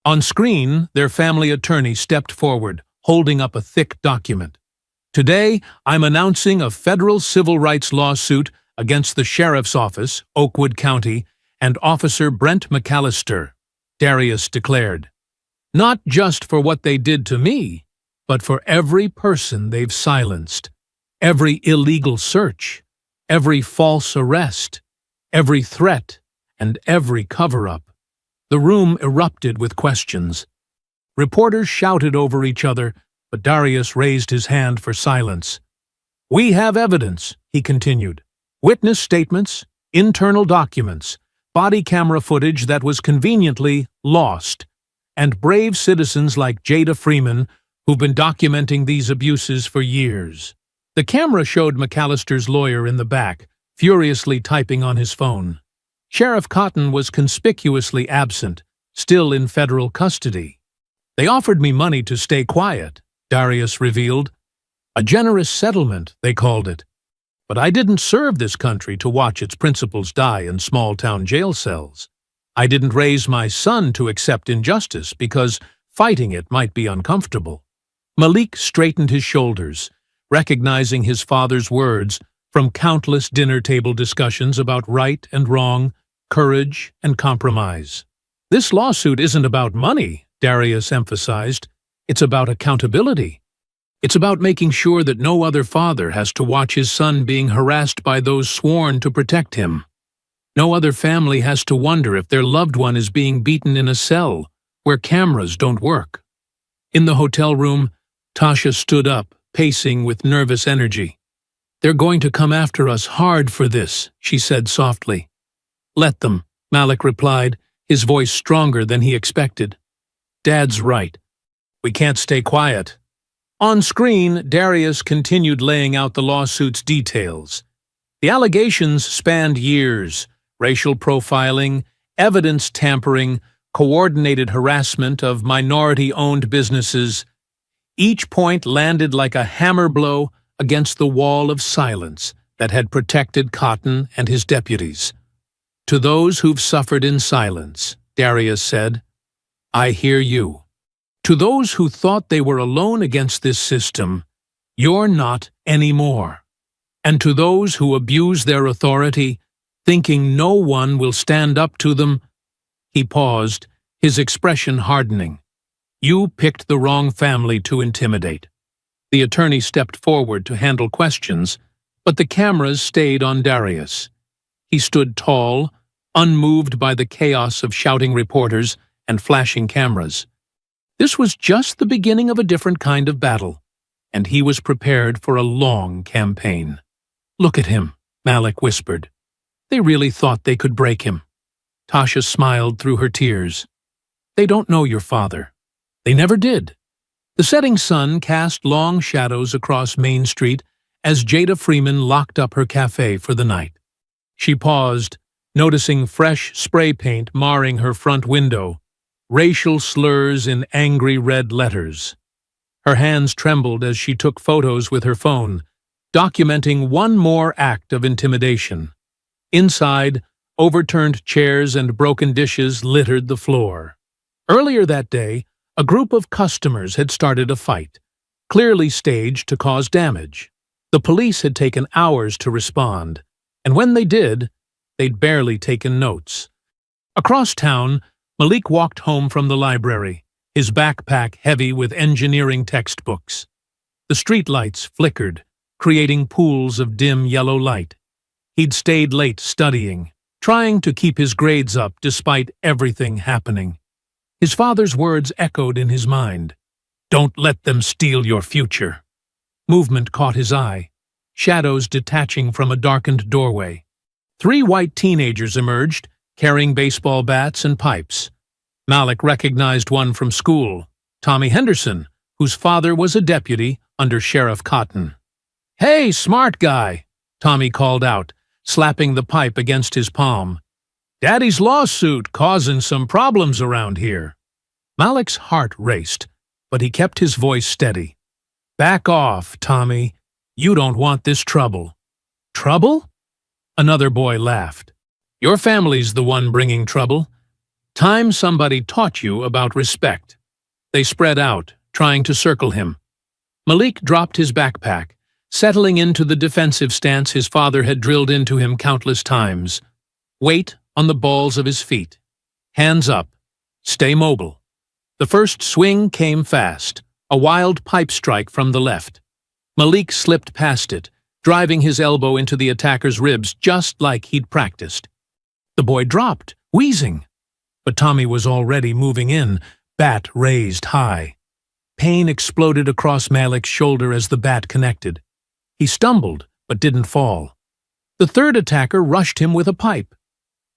On screen, their family attorney stepped forward, holding up a thick document. "Today, I'm announcing a federal civil rights lawsuit against the Sheriff's Office, Oakwood County, and Officer Brent McAllister," Darius declared. "Not just for what they did to me, but for every person they've silenced, every illegal search, every false arrest, every threat, and every cover-up. The room erupted with questions. Reporters shouted over each other, but Darius raised his hand for silence. "We have evidence," he continued. "Witness statements, internal documents, body camera footage that was conveniently lost, and brave citizens like Jada Freeman who've been documenting these abuses for years." The camera showed McAllister's lawyer in the back, furiously typing on his phone. Sheriff Cotton was conspicuously absent, still in federal custody. "They offered me money to stay quiet," Darius revealed. "A generous settlement, they called it. But I didn't serve this country to watch its principals die in small-town jail cells. I didn't raise my son to accept injustice because fighting it might be uncomfortable." Malik straightened his shoulders, recognizing his father's words from countless dinner-table discussions about right and wrong, courage and compromise. "This lawsuit isn't about money," Darius emphasized. "It's about accountability. It's about making sure that no other father has to watch his son being harassed by those sworn to protect him. No other family has to wonder if their loved one is being beaten in a cell where cameras don't work." In the hotel room, Tasha stood up, pacing with nervous energy. "They're going to come after us hard for this," she said softly. "Let them," Malik replied, his voice stronger than he expected. "Dad's right. We can't stay quiet." On screen, Darius continued laying out the lawsuit's details. The allegations spanned years: racial profiling, evidence tampering, coordinated harassment of minority-owned businesses. Each point landed like a hammer blow against the wall of silence that had protected Cotton and his deputies. "To those who've suffered in silence," Darius said, "I hear you. To those who thought they were alone against this system, you're not anymore. And to those who abuse their authority, thinking no one will stand up to them," he paused, his expression hardening. "You picked the wrong family to intimidate." The attorney stepped forward to handle questions, but the cameras stayed on Darius. He stood tall, unmoved by the chaos of shouting reporters and flashing cameras. This was just the beginning of a different kind of battle, and he was prepared for a long campaign. "Look at him," Malik whispered. "They really thought they could break him." Tasha smiled through her tears. "They don't know your father. They never did." The setting sun cast long shadows across Main Street as Jada Freeman locked up her cafe for the night. She paused, noticing fresh spray paint marring her front window, racial slurs in angry red letters. Her hands trembled as she took photos with her phone, documenting one more act of intimidation. Inside, overturned chairs and broken dishes littered the floor. Earlier that day, a group of customers had started a fight, clearly staged to cause damage. The police had taken hours to respond, and when they did, they'd barely taken notes. Across town, Malik walked home from the library, his backpack heavy with engineering textbooks. The streetlights flickered, creating pools of dim yellow light. He'd stayed late studying, trying to keep his grades up despite everything happening. His father's words echoed in his mind. "Don't let them steal your future." Movement caught his eye, shadows detaching from a darkened doorway. 3 white teenagers emerged, carrying baseball bats and pipes. Malik recognized one from school, Tommy Henderson, whose father was a deputy under Sheriff Cotton. "Hey, smart guy," Tommy called out, slapping the pipe against his palm. "Daddy's lawsuit causing some problems around here." Malik's heart raced, but he kept his voice steady. "Back off, Tommy. You don't want this trouble." "Trouble?" Another boy laughed. "Your family's the one bringing trouble. Time somebody taught you about respect." They spread out, trying to circle him. Malik dropped his backpack, settling into the defensive stance his father had drilled into him countless times. Weight on the balls of his feet. Hands up. Stay mobile. The first swing came fast, a wild pipe strike from the left. Malik slipped past it, driving his elbow into the attacker's ribs just like he'd practiced. The boy dropped, wheezing. But Tommy was already moving in, bat raised high. Pain exploded across Malik's shoulder as the bat connected. He stumbled, but didn't fall. The third attacker rushed him with a pipe.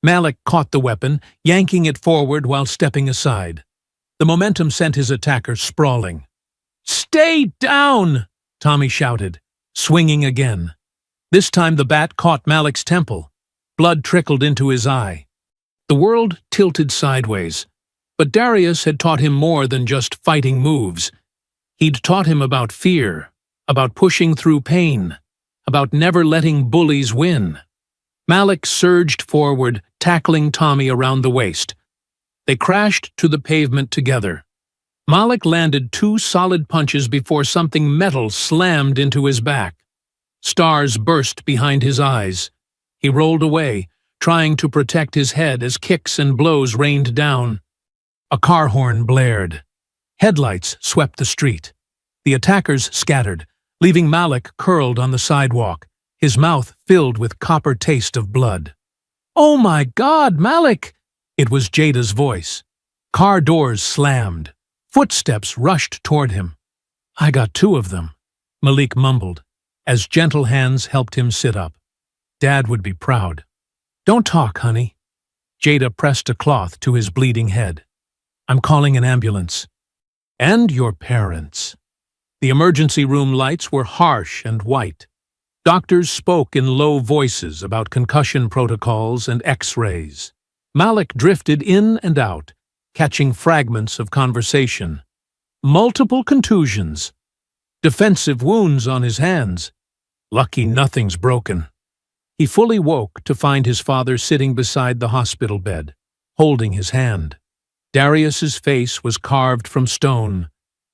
Malik caught the weapon, yanking it forward while stepping aside. The momentum sent his attacker sprawling. "Stay down!" Tommy shouted, swinging again. This time the bat caught Malik's temple. Blood trickled into his eye. The world tilted sideways, but Darius had taught him more than just fighting moves. He'd taught him about fear, about pushing through pain, about never letting bullies win. Malik surged forward, tackling Tommy around the waist. They crashed to the pavement together. Malik landed 2 solid punches before something metal slammed into his back. Stars burst behind his eyes. He rolled away, trying to protect his head as kicks and blows rained down. A car horn blared. Headlights swept the street. The attackers scattered, leaving Malik curled on the sidewalk, his mouth filled with copper taste of blood. "Oh my God, Malik!" It was Jada's voice. Car doors slammed. Footsteps rushed toward him. "I got 2 of them," Malik mumbled, as gentle hands helped him sit up. "Dad would be proud." "Don't talk, honey." Jada pressed a cloth to his bleeding head. "I'm calling an ambulance." "And your parents." The emergency room lights were harsh and white. Doctors spoke in low voices about concussion protocols and X-rays. Malik drifted in and out, catching fragments of conversation. Multiple contusions. Defensive wounds on his hands. Lucky nothing's broken. He fully woke to find his father sitting beside the hospital bed, holding his hand. Darius's face was carved from stone,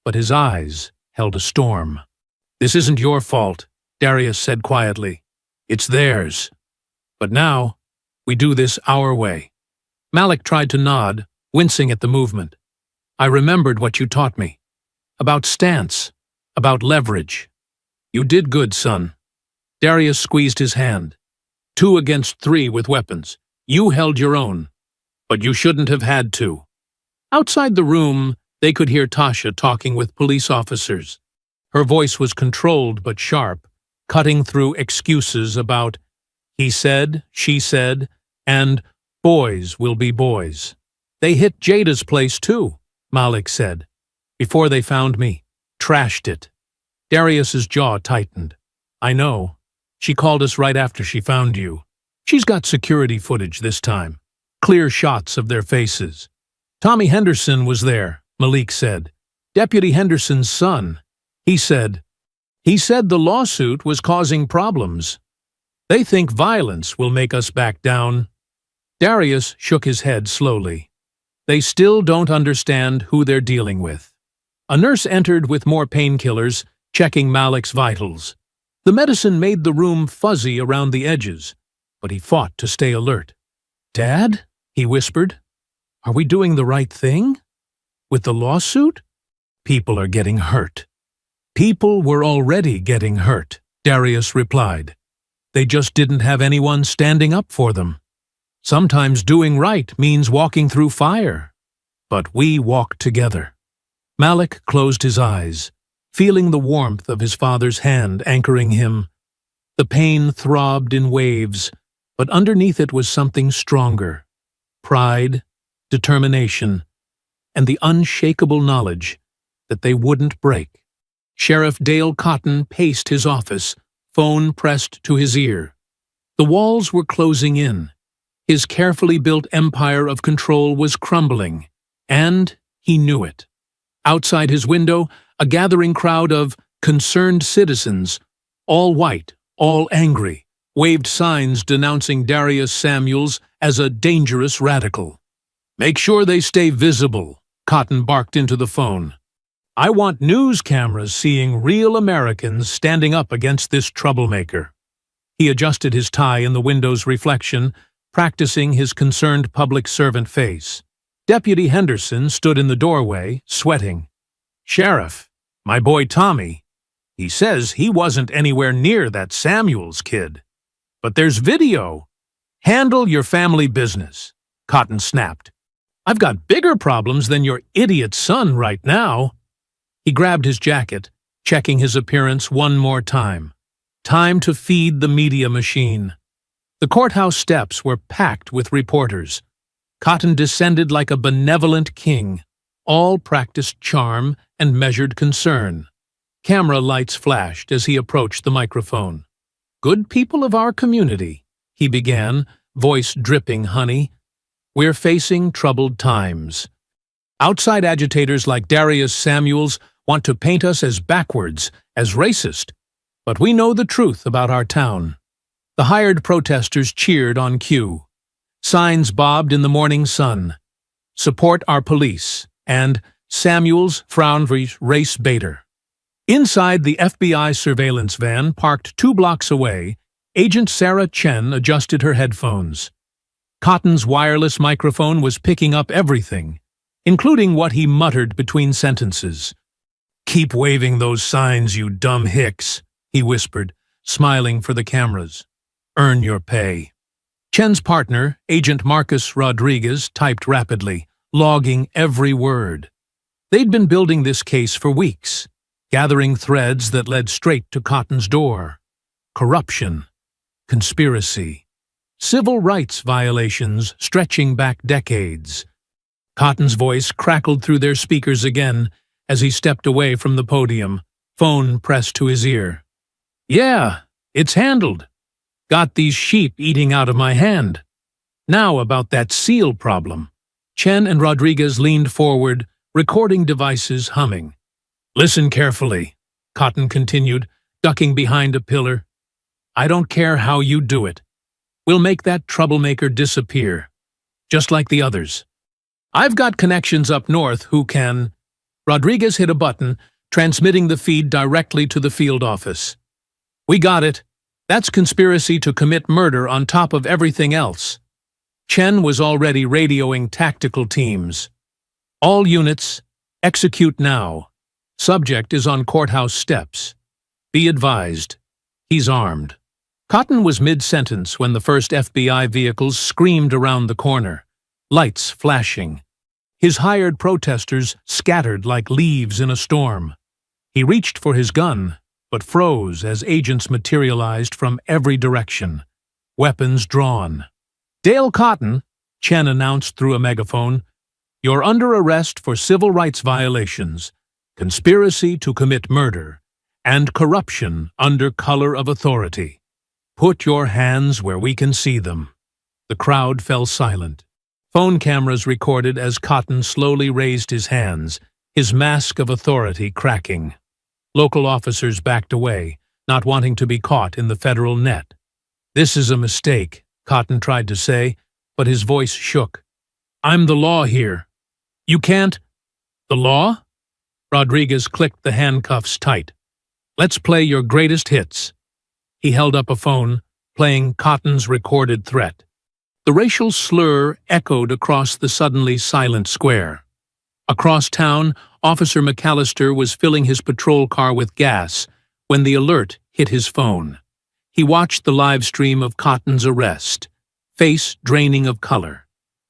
but his eyes held a storm. "This isn't your fault," Darius said quietly. "It's theirs. But now, we do this our way." Malik tried to nod, wincing at the movement. "I remembered what you taught me. About stance, about leverage. You did good, son." Darius squeezed his hand. 2 against 3 with weapons. You held your own. But you shouldn't have had to. Outside the room, they could hear Tasha talking with police officers. Her voice was controlled but sharp, cutting through excuses about "he said," "she said," and "boys will be boys." "They hit Jada's place too," Malik said. "Before they found me. Trashed it." Darius's jaw tightened. "I know. She called us right after she found you. She's got security footage this time. Clear shots of their faces." "Tommy Henderson was there," Malik said. "Deputy Henderson's son. He said the lawsuit was causing problems. They think violence will make us back down." Darius shook his head slowly. They still don't understand who they're dealing with. A nurse entered with more painkillers, checking Malik's vitals. The medicine made the room fuzzy around the edges, but he fought to stay alert. "Dad?" he whispered. "Are we doing the right thing? With the lawsuit? People are getting hurt." "People were already getting hurt," Darius replied. "They just didn't have anyone standing up for them. Sometimes doing right means walking through fire. But we walked together." Malik closed his eyes, feeling the warmth of his father's hand anchoring him. The pain throbbed in waves, but underneath it was something stronger. Pride, determination, and the unshakable knowledge that they wouldn't break. Sheriff Dale Cotton paced his office, phone pressed to his ear. The walls were closing in. His carefully built empire of control was crumbling, and he knew it. Outside his window, a gathering crowd of concerned citizens, all white, all angry, waved signs denouncing Darius Samuels as a dangerous radical. "Make sure they stay visible," Cotton barked into the phone. "I want news cameras seeing real Americans standing up against this troublemaker." He adjusted his tie in the window's reflection, practicing his concerned public servant face. Deputy Henderson stood in the doorway, sweating. "Sheriff, my boy Tommy." He says he wasn't anywhere near that Samuels kid. But there's video. Handle your family business, Cotton snapped. I've got bigger problems than your idiot son right now. He grabbed his jacket, checking his appearance one more time. Time to feed the media machine. The courthouse steps were packed with reporters. Cotton descended like a benevolent king. All practiced charm and measured concern. Camera lights flashed as he approached the microphone. "Good people of our community," he began, voice dripping honey. "We're facing troubled times. Outside agitators like Darius Samuels want to paint us as backwards, as racist. But we know the truth about our town." The hired protesters cheered on cue. Signs bobbed in the morning sun. "Support our police," and "Samuels Frauenvries race baiter." Inside the FBI surveillance van parked 2 blocks away, Agent Sarah Chen adjusted her headphones. Cotton's wireless microphone was picking up everything, including what he muttered between sentences. "Keep waving those signs, you dumb hicks," he whispered, smiling for the cameras. "Earn your pay." Chen's partner, Agent Marcus Rodriguez, typed rapidly, logging every word. They'd been building this case for weeks, gathering threads that led straight to Cotton's door. Corruption, conspiracy, civil rights violations stretching back decades. Cotton's voice crackled through their speakers again as he stepped away from the podium, phone pressed to his ear. "Yeah, it's handled. Got these sheep eating out of my hand. Now about that seal problem." Chen and Rodriguez leaned forward, recording devices humming. "Listen carefully," Cotton continued, ducking behind a pillar. "I don't care how you do it. We'll make that troublemaker disappear, just like the others. I've got connections up north who can—" Rodriguez hit a button, transmitting the feed directly to the field office. "We got it. That's conspiracy to commit murder on top of everything else." Chen was already radioing tactical teams. "All units, execute now. Subject is on courthouse steps. Be advised, he's armed." Cotton was mid-sentence when the first FBI vehicles screamed around the corner, lights flashing. His hired protesters scattered like leaves in a storm. He reached for his gun, but froze as agents materialized from every direction, weapons drawn. "Dale Cotton," Chen announced through a megaphone, "you're under arrest for civil rights violations, conspiracy to commit murder, and corruption under color of authority. Put your hands where we can see them." The crowd fell silent. Phone cameras recorded as Cotton slowly raised his hands, his mask of authority cracking. Local officers backed away, not wanting to be caught in the federal net. "This is a mistake," Cotton tried to say, but his voice shook. "I'm the law here. You can't—" "The law?" Rodriguez clicked the handcuffs tight. "Let's play your greatest hits." He held up a phone, playing Cotton's recorded threat. The racial slur echoed across the suddenly silent square. Across town, Officer McAllister was filling his patrol car with gas when the alert hit his phone. He watched the live stream of Cotton's arrest, face draining of color.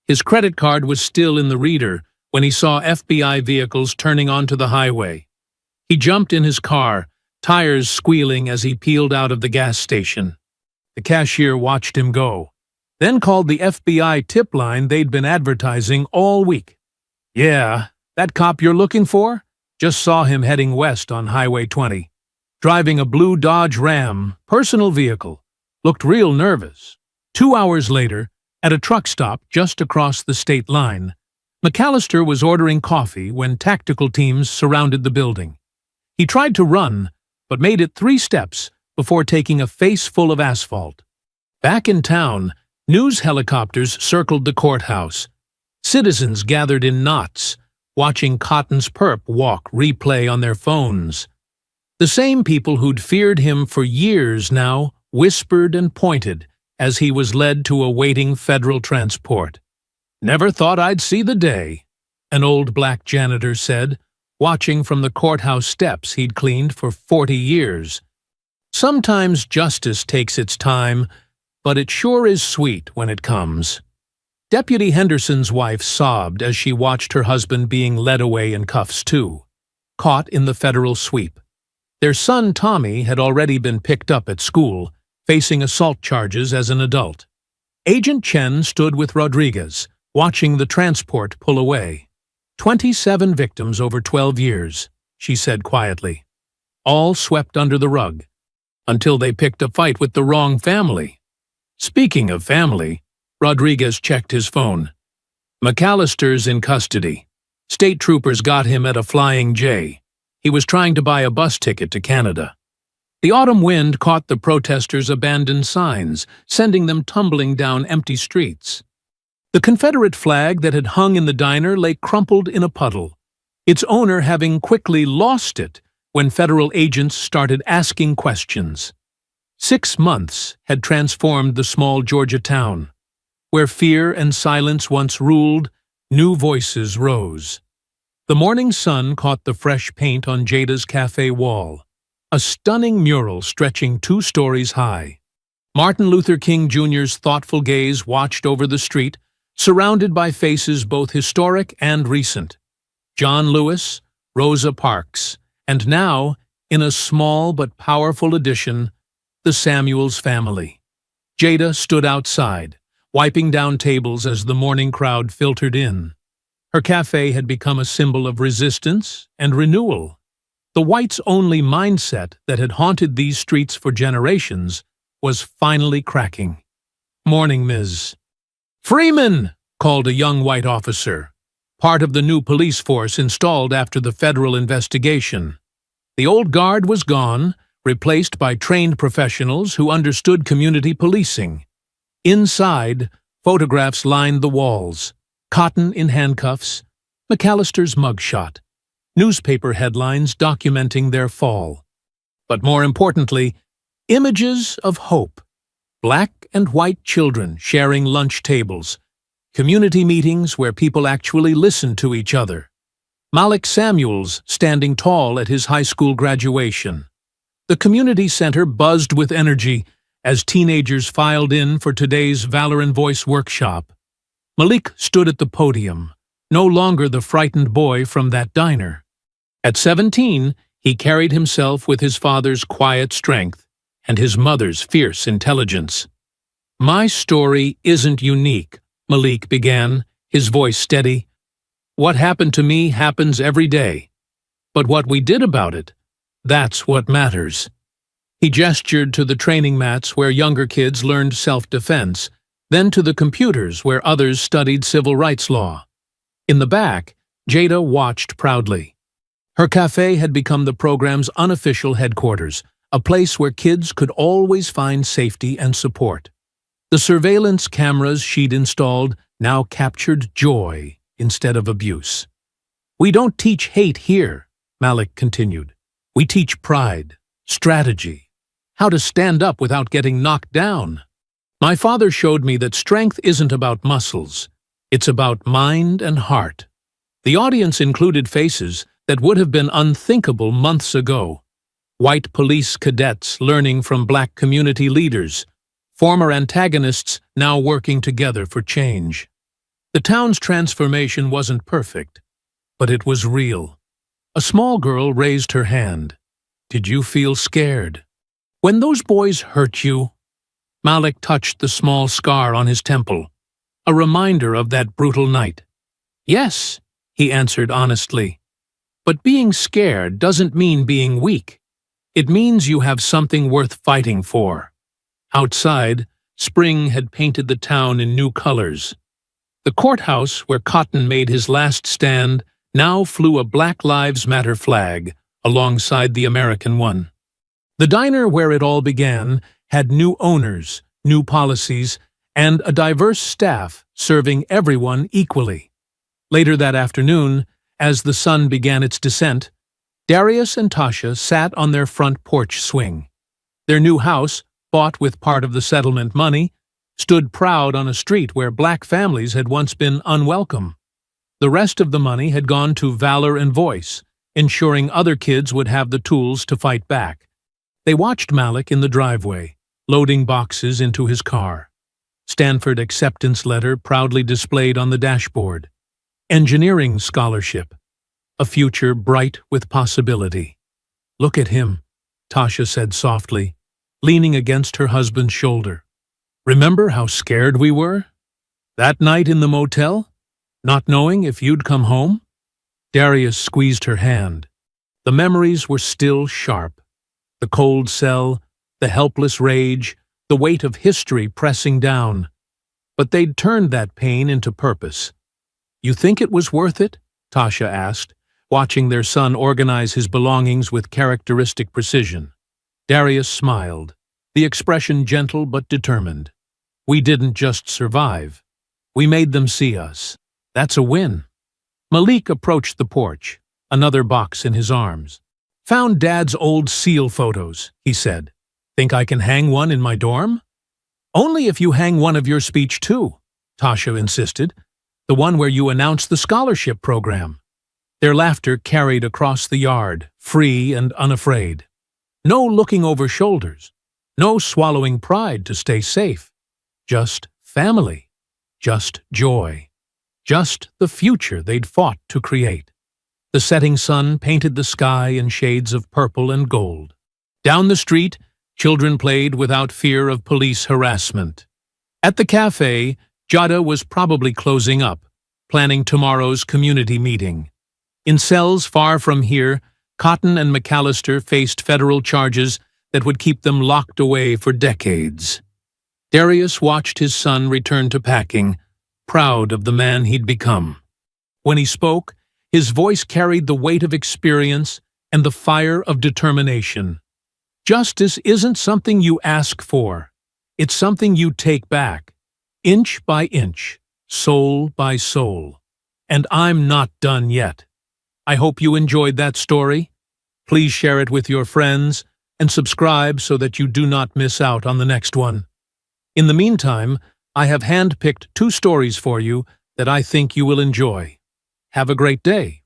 His credit card was still in the reader when he saw FBI vehicles turning onto the highway. He jumped in his car, tires squealing as he peeled out of the gas station. The cashier watched him go, then called the FBI tip line they'd been advertising all week. "Yeah, that cop you're looking for? Just saw him heading west on Highway 20. Driving a blue Dodge Ram, personal vehicle. Looked real nervous." 2 hours later, at a truck stop just across the state line, McAllister was ordering coffee when tactical teams surrounded the building. He tried to run, but made it 3 steps before taking a face full of asphalt. Back in town, news helicopters circled the courthouse. Citizens gathered in knots, watching Cotton's perp walk replay on their phones. The same people who'd feared him for years now whispered and pointed as he was led to awaiting federal transport. "Never thought I'd see the day," an old black janitor said, watching from the courthouse steps he'd cleaned for 40 years. Sometimes justice takes its time, but it sure is sweet when it comes. Deputy Henderson's wife sobbed as she watched her husband being led away in cuffs too, caught in the federal sweep. Their son Tommy had already been picked up at school, facing assault charges as an adult. Agent Chen stood with Rodriguez, watching the transport pull away. 27 victims over 12 years, she said quietly. All swept under the rug, until they picked a fight with the wrong family. Speaking of family, Rodriguez checked his phone. McAllister's in custody. State troopers got him at a Flying J. He was trying to buy a bus ticket to Canada. The autumn wind caught the protesters' abandoned signs, sending them tumbling down empty streets. The Confederate flag that had hung in the diner lay crumpled in a puddle, its owner having quickly lost it when federal agents started asking questions. 6 months had transformed the small Georgia town. Where fear and silence once ruled, new voices rose. The morning sun caught the fresh paint on Jada's cafe wall, a stunning mural stretching 2 stories high. Martin Luther King Jr.'s thoughtful gaze watched over the street, surrounded by faces both historic and recent. John Lewis, Rosa Parks, and now, in a small but powerful addition, the Samuels family. Jada stood outside, wiping down tables as the morning crowd filtered in. Her cafe had become a symbol of resistance and renewal. The whites-only mindset that had haunted these streets for generations was finally cracking. "Morning, Ms." "Freeman!" called a young white officer, part of the new police force installed after the federal investigation. The old guard was gone, replaced by trained professionals who understood community policing. Inside, photographs lined the walls. Cotton in handcuffs, McAllister's mugshot, newspaper headlines documenting their fall. But more importantly, images of hope. Black and white children sharing lunch tables, community meetings where people actually listened to each other. Malik Samuels standing tall at his high school graduation. The community center buzzed with energy as teenagers filed in for today's Valor and Voice workshop. Malik stood at the podium, no longer the frightened boy from that diner. At 17, he carried himself with his father's quiet strength and his mother's fierce intelligence. "My story isn't unique," Malik began, his voice steady. "What happened to me happens every day. But what we did about it, that's what matters." He gestured to the training mats where younger kids learned self-defense, then to the computers where others studied civil rights law. In the back, Jada watched proudly. Her cafe had become the program's unofficial headquarters, a place where kids could always find safety and support. The surveillance cameras she'd installed now captured joy instead of abuse. "We don't teach hate here," Malik continued. "We teach pride, strategy, how to stand up without getting knocked down. My father showed me that strength isn't about muscles. It's about mind and heart." The audience included faces that would have been unthinkable months ago. White police cadets learning from black community leaders, former antagonists now working together for change. The town's transformation wasn't perfect, but it was real. A small girl raised her hand. "Did you feel scared? When those boys hurt you?" Malik touched the small scar on his temple, a reminder of that brutal night. "Yes," he answered honestly. "But being scared doesn't mean being weak. It means you have something worth fighting for." Outside, spring had painted the town in new colors. The courthouse, where Cotton made his last stand, now flew a Black Lives Matter flag alongside the American one. The diner where it all began had new owners, new policies, and a diverse staff serving everyone equally. Later that afternoon, as the sun began its descent, Darius and Tasha sat on their front porch swing. Their new house, bought with part of the settlement money, stood proud on a street where black families had once been unwelcome. The rest of the money had gone to Valor and Voice, ensuring other kids would have the tools to fight back. They watched Malik in the driveway, loading boxes into his car. Stanford acceptance letter proudly displayed on the dashboard. Engineering scholarship. A future bright with possibility. "Look at him," Tasha said softly, leaning against her husband's shoulder. "Remember how scared we were? That night in the motel? Not knowing if you'd come home?" Darius squeezed her hand. The memories were still sharp. The cold cell, the helpless rage, the weight of history pressing down. But they'd turned that pain into purpose. "You think it was worth it?" Tasha asked, watching their son organize his belongings with characteristic precision. Darius smiled, the expression gentle but determined. "We didn't just survive. We made them see us. That's a win." Malik approached the porch, another box in his arms. "Found Dad's old SEAL photos," he said. "Think I can hang one in my dorm?" "Only if you hang one of your speech too," Tasha insisted. "The one where you announced the scholarship program." Their laughter carried across the yard, free and unafraid. No looking over shoulders. No swallowing pride to stay safe. Just family. Just joy. Just the future they'd fought to create. The setting sun painted the sky in shades of purple and gold. Down the street, children played without fear of police harassment. At the cafe, Jada was probably closing up, planning tomorrow's community meeting. In cells far from here, Cotton and McAllister faced federal charges that would keep them locked away for decades. Darius watched his son return to packing, proud of the man he'd become. When he spoke, his voice carried the weight of experience and the fire of determination. Justice isn't something you ask for. It's something you take back, inch by inch, soul by soul. And I'm not done yet. I hope you enjoyed that story. Please share it with your friends and subscribe so that you do not miss out on the next one. In the meantime, I have handpicked 2 stories for you that I think you will enjoy. Have a great day.